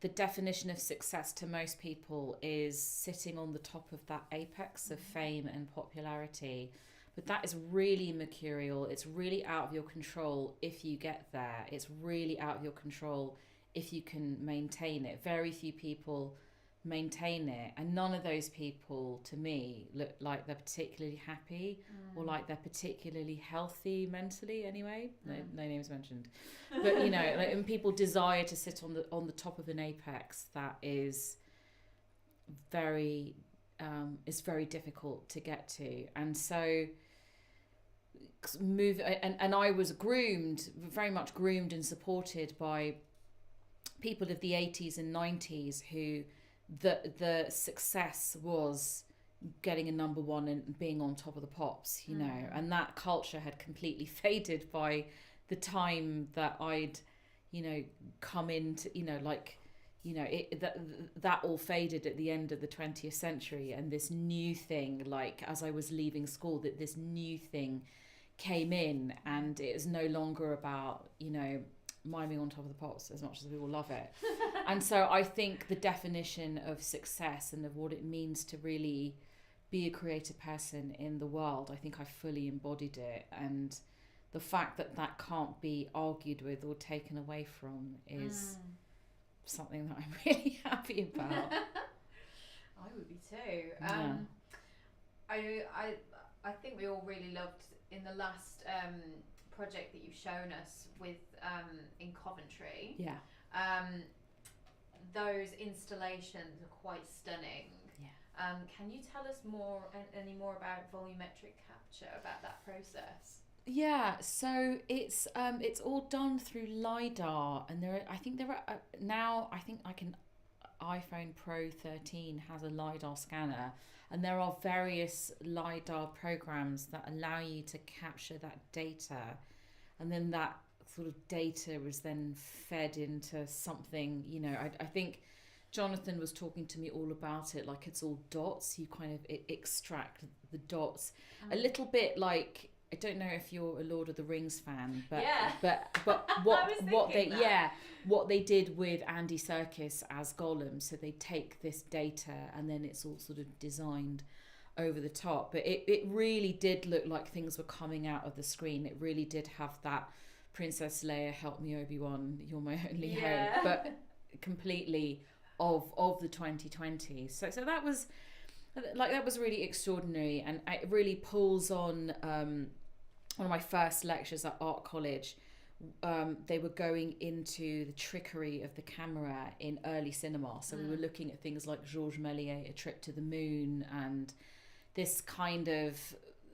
the definition of success to most people is sitting on the top of that apex of fame and popularity. But that is really mercurial. It's really out of your control if you get there. It's really out of your control if you can maintain it. Very few people maintain it. And none of those people, to me, look like they're particularly happy or like they're particularly healthy mentally anyway. No names mentioned. But, you know, like, and people desire to sit on the top of an apex that is very difficult to get to. And so and I was very much groomed and supported by people of the 80s and 90s who the success was getting a number one and being on top of the pops, you know, and that culture had completely faded by the time that I'd, you know, come into, you know, like, you know, that all faded at the end of the 20th century, and this new thing, like as I was leaving school, that this new thing came in, and it was no longer about, you know, miming on top of the pops as much as we all love it. And so I think the definition of success and of what it means to really be a creative person in the world, I think I fully embodied it, and the fact that that can't be argued with or taken away from is something that I'm really happy about. I would be too. Yeah. I think we all really loved in the last project that you've shown us with in Coventry. Yeah. Those installations are quite stunning. Yeah. Can you tell us any more about volumetric capture, about that process? Yeah, so it's all done through LiDAR, and I think iPhone Pro 13 has a LiDAR scanner, and there are various LiDAR programs that allow you to capture that data, and then that sort of data is then fed into something, you know. I think Jonathan was talking to me all about it, like it's all dots. You kind of extract the dots, a little bit like, I don't know if you're a Lord of the Rings fan, but what they did with Andy Serkis as Gollum. So they take this data and then it's all sort of designed over the top. But it really did look like things were coming out of the screen. It really did have that Princess Leia, help me Obi-Wan, you're my only hope, but completely of the 2020s. So that was really extraordinary, and it really pulls on one of my first lectures at art college. They were going into the trickery of the camera in early cinema. So we were looking at things like Georges Méliès, A Trip to the Moon, and this kind of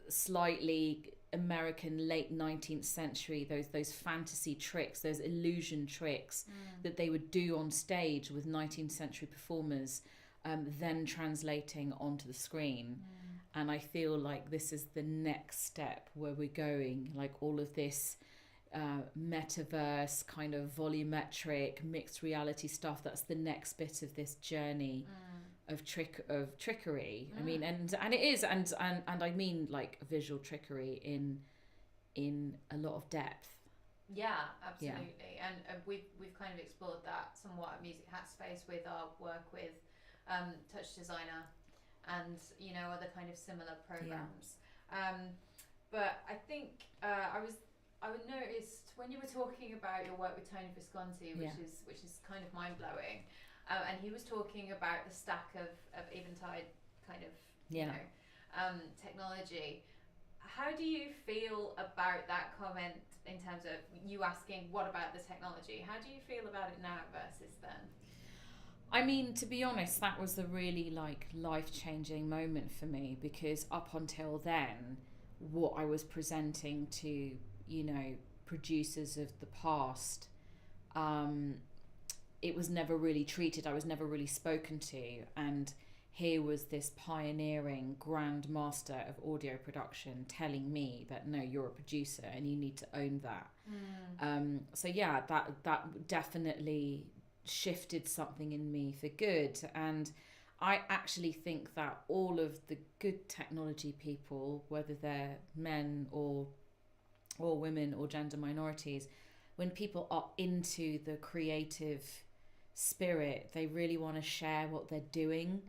slightly American late 19th century, those fantasy tricks, those illusion tricks that they would do on stage with 19th century performers, then translating onto the screen. And I feel like this is the next step where we're going, like all of this metaverse kind of volumetric mixed reality stuff. That's the next bit of this journey of trickery. I mean, and it is, and I mean like visual trickery in a lot of depth. Yeah, absolutely. Yeah. And we've kind of explored that somewhat at Music Hat Space with our work with Touch Designer and, you know, other kind of similar programs. Yeah. But I think I noticed when you were talking about your work with Tony Visconti, which is kind of mind blowing, and he was talking about the stack of Eventide kind of you know, technology. How do you feel about that comment in terms of you asking what about the technology? How do you feel about it now versus then? I mean, to be honest, that was a really like life-changing moment for me, because up until then, what I was presenting to, you know, producers of the past it was never really treated. I was never really spoken to. And here was this pioneering grand master of audio production telling me that, no, you're a producer and you need to own that. So yeah, that definitely shifted something in me for good. And I actually think that all of the good technology people, whether they're men or women or gender minorities, when people are into the creative spirit, they really want to share what they're doing,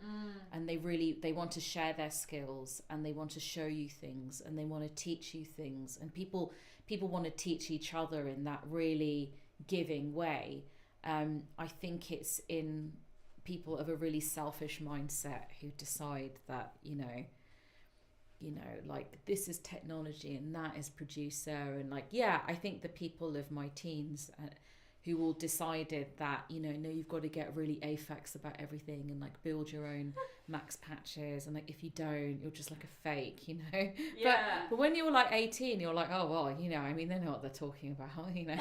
and they want to share their skills, and they want to show you things, and they want to teach you things, and people want to teach each other in that really giving way. I think it's in people of a really selfish mindset who decide that, you know, like, this is technology and that is producer, and like, yeah, I think the people of my teens who all decided that, you know, no, you've got to get really affects about everything and like build your own max patches, and like if you don't, you're just like a fake, you know. Yeah. But when you're like 18, you're like, oh well, you know, I mean, they know what they're talking about, you know.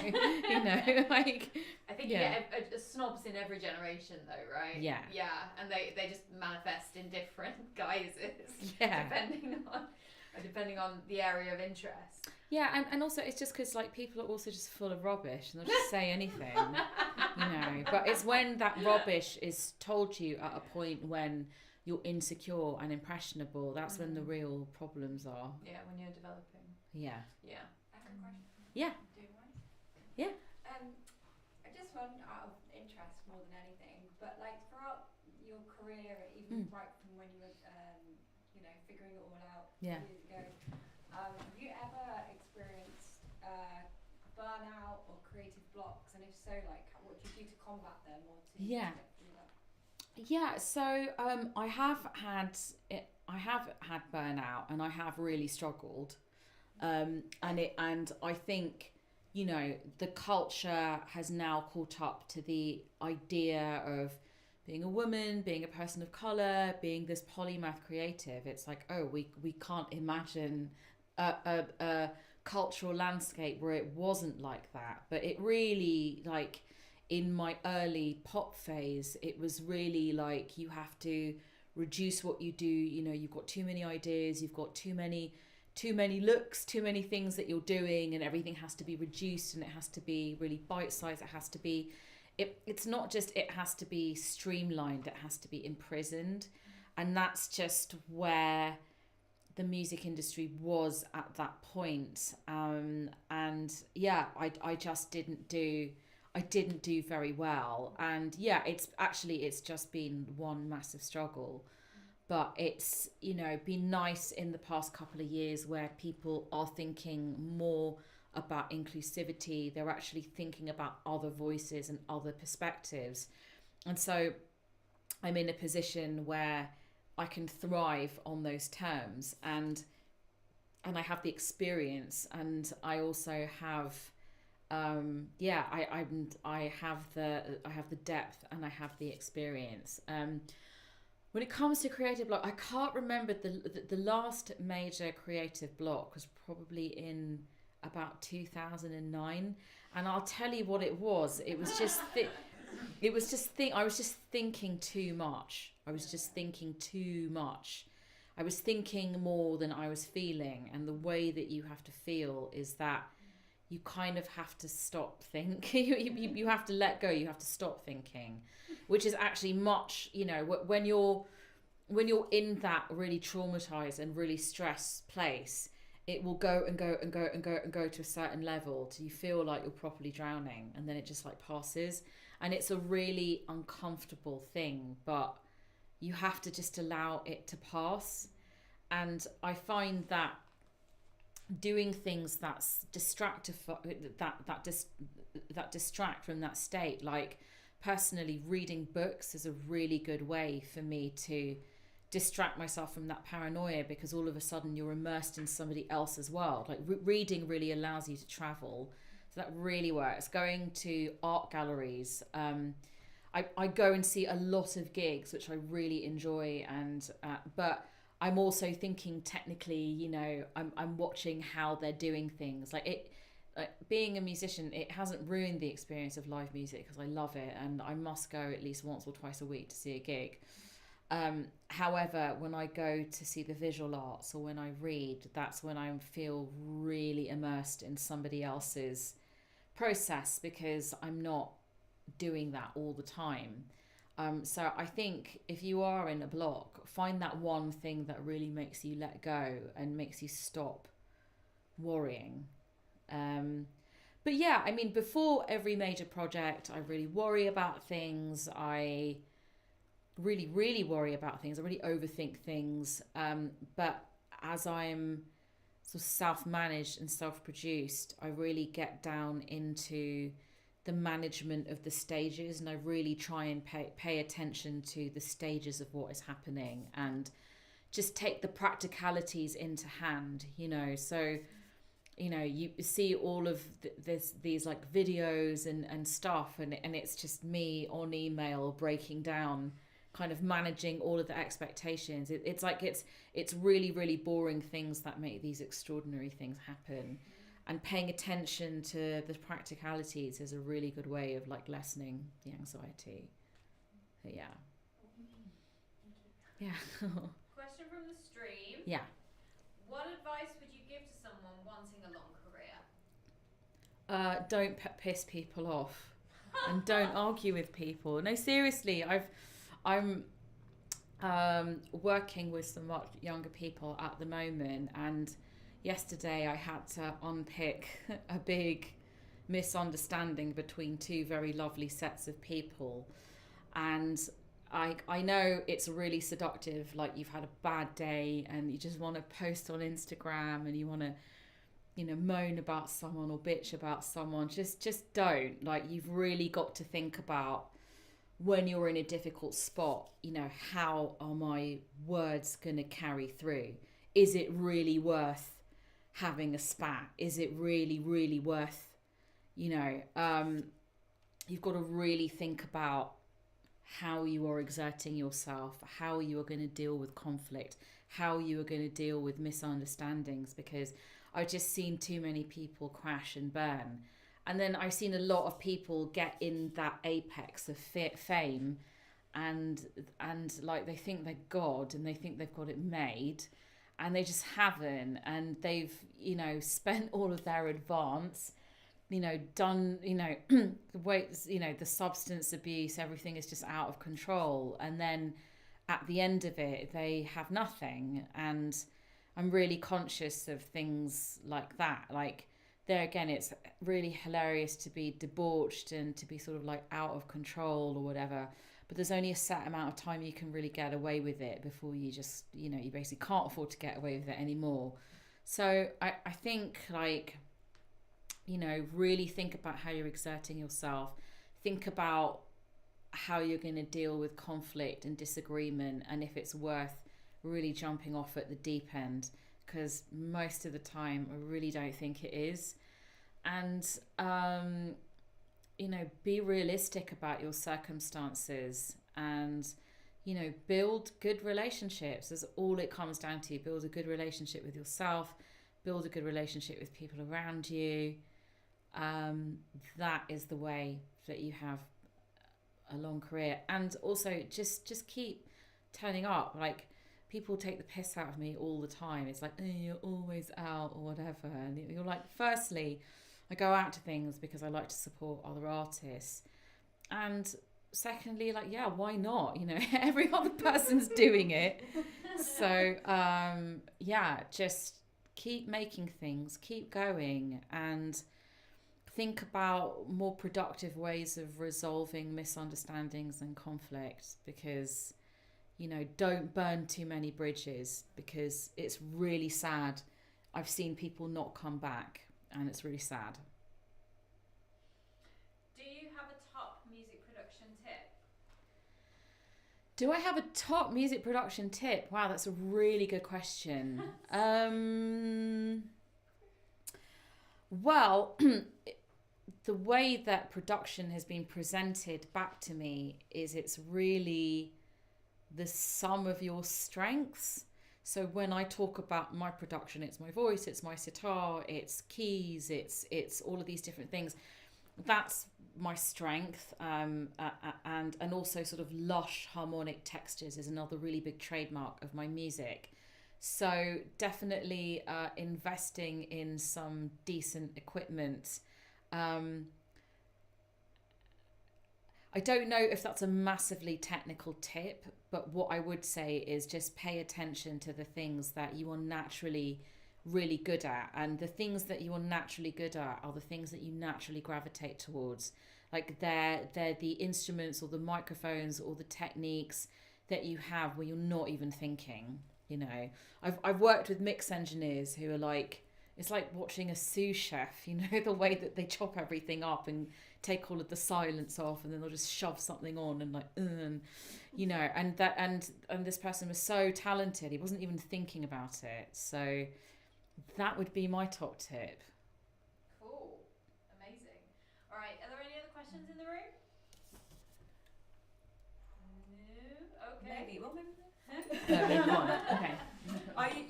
Like, I think you get a snobs in every generation though, right? Yeah. Yeah, and they just manifest in different guises. Yeah. Depending on the area of interest. Yeah, and also it's just because like people are also just full of rubbish and they'll just say anything, you know. But it's when that rubbish is told to you at a point when you're insecure and impressionable, that's when the real problems are. Yeah, when you're developing. Yeah. Yeah. I have a question. Yeah. Do you mind? Yeah. I just want, out of interest more than anything, but like throughout your career, even right from when you were, you know, figuring it all out Yeah. years ago, have you ever experienced burnout or creative blocks? And if so, like, what do you do to combat them or to Yeah. get through that? Yeah, so I have had burnout, and I have really struggled, and I think, you know, the culture has now caught up to the idea of being a woman, being a person of color, being this polymath creative. It's like, oh, we can't imagine a cultural landscape where it wasn't like that. But it really, like, in my early pop phase, it was really like, you have to reduce what you do. You know, you've got too many ideas, you've got too many looks, too many things that you're doing, and everything has to be reduced, and it has to be really bite-sized. It has to be, it's not just, it has to be streamlined, it has to be imprisoned. And that's just where the music industry was at that point. And yeah, I just didn't do very well. And yeah, it's just been one massive struggle. But it's, you know, been nice in the past couple of years where people are thinking more about inclusivity. They're actually thinking about other voices and other perspectives. And so I'm in a position where I can thrive on those terms, and I have the experience, and I also have I have the depth, and I have the experience. When it comes to creative block, I can't remember the last major creative block was probably in about 2009, and I'll tell you what it was. It was just I was just thinking too much. I was thinking more than I was feeling, and the way that you have to feel is that you kind of have to stop thinking. You have to let go. You have to stop thinking, which is actually much, you know, when you're in that really traumatized and really stressed place, it will go and go and go and go and go to a certain level till you feel like you're properly drowning, and then it just like passes. And it's a really uncomfortable thing, but you have to just allow it to pass. And I find that doing things that distract from that state, like personally reading books, is a really good way for me to distract myself from that paranoia, because all of a sudden you're immersed in somebody else's world. Like reading really allows you to travel, so that really works. Going to art galleries, I go and see a lot of gigs, which I really enjoy, and but I'm also thinking technically, you know, I'm watching how they're doing things. Like being a musician, it hasn't ruined the experience of live music because I love it and I must go at least once or twice a week to see a gig. However, when I go to see the visual arts or when I read, that's when I feel really immersed in somebody else's process because I'm not doing that all the time. So I think if you are in a block, find that one thing that really makes you let go and makes you stop worrying. But yeah, I mean, before every major project, I really worry about things. I really worry about things. I really overthink things. But as I'm sort of self-managed and self-produced, I really get down into the management of the stages, and I really try and pay attention to the stages of what is happening and just take the practicalities into hand, you know. So, you know, you see all of these like videos and stuff, and it's just me on email breaking down, kind of managing all of the expectations. It's like it's really boring things that make these extraordinary things happen. And paying attention to the practicalities is a really good way of like lessening the anxiety. So, yeah. Yeah. Question from the stream. Yeah. What advice would you give to someone wanting a long career? Don't piss people off and don't argue with people. No, seriously, I'm working with some much younger people at the moment, and yesterday I had to unpick a big misunderstanding between two very lovely sets of people. And I know it's really seductive, like you've had a bad day and you just want to post on Instagram and you want to, you know, moan about someone or bitch about someone. Just don't. Like, you've really got to think about when you're in a difficult spot, you know, how are my words going to carry through? Is it really worth having a spat? Is it really worth, you know, you've got to really think about how you are exerting yourself, how you are going to deal with conflict, how you are going to deal with misunderstandings, because I've just seen too many people crash and burn. And then I've seen a lot of people get in that apex of fame and like they think they're God and they think they've got it made, and they just haven't, and they've, you know, spent all of their advance, you know, done, you know, the weights, you know, the substance abuse, everything is just out of control, and then at the end of it they have nothing. And I'm really conscious of things like that. Like, there again, it's really hilarious to be debauched and to be sort of like out of control or whatever, but there's only a set amount of time you can really get away with it before you just, you know, you basically can't afford to get away with it anymore. So I think, like, you know, really think about how you're exerting yourself. Think about how you're going to deal with conflict and disagreement, and if it's worth really jumping off at the deep end, because most of the time I really don't think it is. And you know, be realistic about your circumstances, and, you know, build good relationships. That's all it comes down to. Build a good relationship with yourself, build a good relationship with people around you. That is the way that you have a long career. And also just keep turning up. Like, people take the piss out of me all the time. It's like, oh, you're always out or whatever. And you're like, firstly, I go out to things because I like to support other artists. And secondly, like, yeah, why not? You know, every other person's doing it. So, yeah, just keep making things, keep going, and think about more productive ways of resolving misunderstandings and conflict, because, you know, don't burn too many bridges, because it's really sad. I've seen people not come back, and it's really sad. Do you have a top music production tip? Do I have a top music production tip? Wow, that's a really good question. Well, the way that production has been presented back to me is it's really the sum of your strengths. So when I talk about my production, it's my voice, it's my sitar, it's keys, it's all of these different things. That's my strength, and also sort of lush harmonic textures is another really big trademark of my music. So definitely investing in some decent equipment. I don't know if that's a massively technical tip, but what I would say is just pay attention to the things that you are naturally really good at. And the things that you are naturally good at are the things that you naturally gravitate towards. Like they're the instruments or the microphones or the techniques that you have where you're not even thinking, you know. I've worked with mix engineers who are like, it's like watching a sous chef, you know, the way that they chop everything up and take all of the silence off, and then they'll just shove something on and like, you know, and this person was so talented, he wasn't even thinking about it. So that would be my top tip. Cool. Amazing. All right, are there any other questions in the room? No? Okay. Maybe. Well, maybe. No, maybe one. Okay.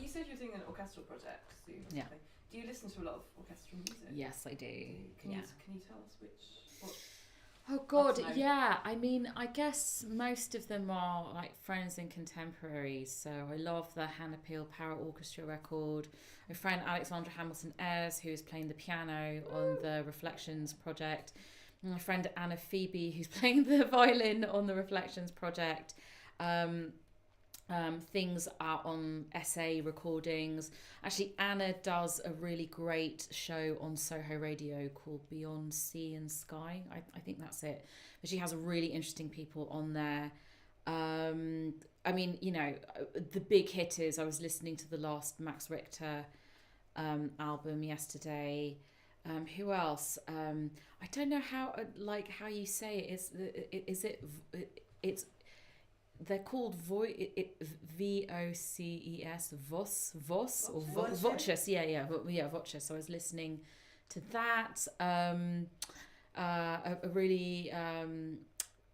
You said you're doing an orchestral project soon. Yeah. Do you listen to a lot of orchestral music? Yes, I do. Can you tell us what? Oh God, yeah. I mean, I guess most of them are like friends and contemporaries. So I love the Hannah Peel Parrot Orchestra record. My friend Alexandra Hamilton-Ayres, who is playing the piano on the Reflektions project. And my friend Anna Phoebe, who's playing the violin on the Reflektions project. Things are on SA recordings. Actually, Anna does a really great show on Soho Radio called Beyond Sea and Sky. I think that's it. But she has really interesting people on there. I mean, you know, the big hitters. I was listening to the last Max Richter album yesterday. Who else? I don't know how you say it. It's they're called VOCES, Voss or Voces. Yeah, Voces. So I was listening to that. A really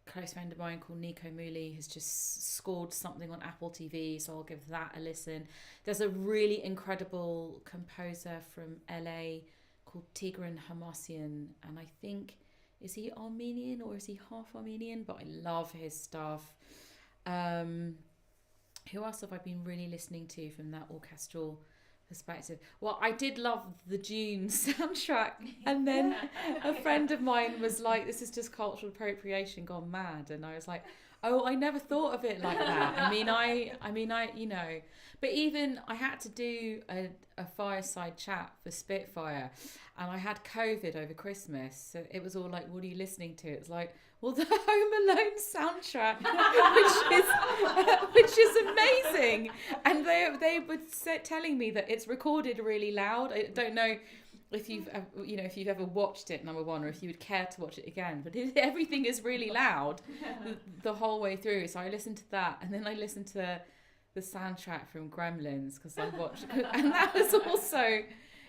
close friend of mine called Nico Mooley has just scored something on Apple TV, so I'll give that a listen. There's a really incredible composer from LA called Tigran Hamasyan, and I think, is he Armenian or is he half Armenian? But I love his stuff. Who else have I been really listening to from that orchestral perspective? Well, I did love the Dune soundtrack, and then a friend of mine was like, this is just cultural appropriation gone mad, and I was like, oh, I never thought of it like that. I mean, I you know, but even I had to do a fireside chat for Spitfire, and I had COVID over Christmas, so it was all like, what are you listening to? It's like, well, the Home Alone soundtrack, which is amazing, and they were telling me that it's recorded really loud. I don't know if you've ever watched it, number one, or if you would care to watch it again, but everything is really loud the whole way through. So I listened to that, and then I listened to the soundtrack from Gremlins because I watched, and that was also,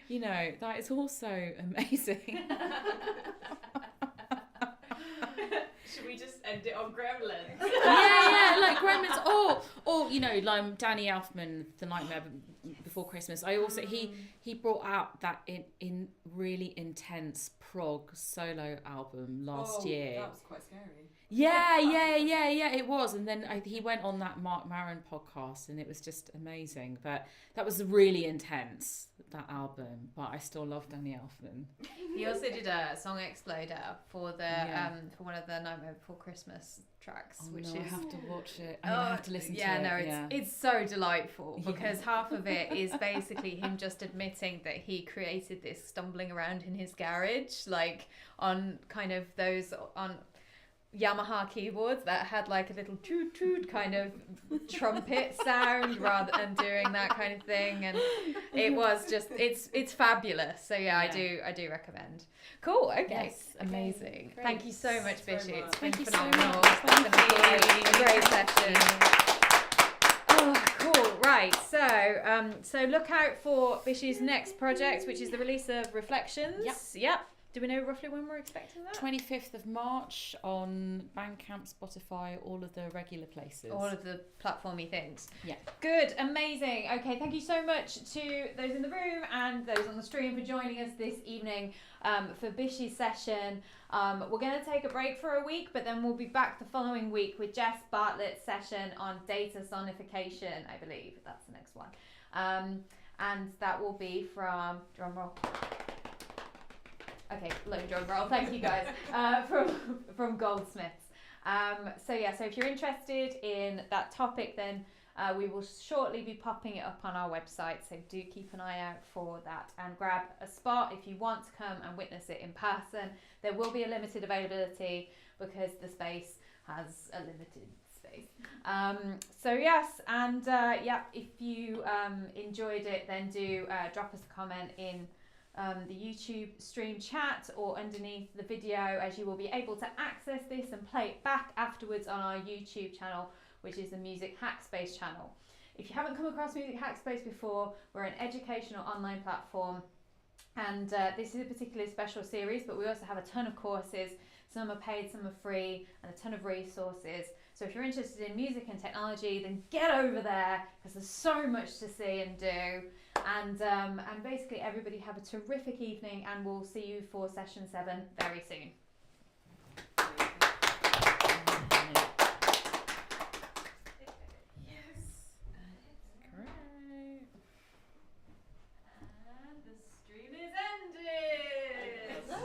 you know, that is also amazing. Should we just end it on Gremlins? yeah, like Gremlins, or you know, like Danny Elfman, The Nightmare Before Christmas. I also he brought out that in really intense prog solo album last year. That was quite scary. Yeah, it was. And then he went on that Mark Maron podcast, and it was just amazing. But that was really intense, that album. But I still love Danny Elfman. He also did a song Exploder for the for one of the Nightmare Before Christmas tracks, Oh, which no, is I have to watch it. I have to listen to it. It's so delightful because half of it is basically him just admitting that he created this stumbling around in his garage, like on kind of those on Yamaha keyboards that had like a little toot toot kind of trumpet sound rather than doing that kind of thing, and it was just it's fabulous. So yeah. I do recommend. Cool. Okay. Yes, amazing. Great. Thank you so much, Bishi. It's been Thank you so phenomenal. much. It's been a great session. Oh, cool. Right. So look out for Bishi's next project, which is the release of Reflektions. Yep. Yep. Do we know roughly when we're expecting that? 25th of March on Bandcamp, Spotify, all of the regular places. All of the platformy things. Yeah. Good, amazing. Okay, thank you so much to those in the room and those on the stream for joining us this evening for Bishi's session. We're going to take a break for a week, but then we'll be back the following week with Jess Bartlett's session on data sonification, I believe. That's the next one. And that will be from, drumroll. Okay, low drum roll. Thank you guys. From Goldsmiths. So if you're interested in that topic, then we will shortly be popping it up on our website. So do keep an eye out for that and grab a spot if you want to come and witness it in person. There will be a limited availability because the space has a limited space. If you enjoyed it, then do drop us a comment in the YouTube stream chat or underneath the video, as you will be able to access this and play it back afterwards on our YouTube channel, which is the Music Hackspace channel. If you haven't come across Music Hackspace before, we're an educational online platform, and this is a particularly special series, but we also have a ton of courses. Some are paid, some are free, and a ton of resources. So if you're interested in music and technology, then get over there, because there's so much to see and do. And basically everybody have a terrific evening, and we'll see you for session 7 very soon.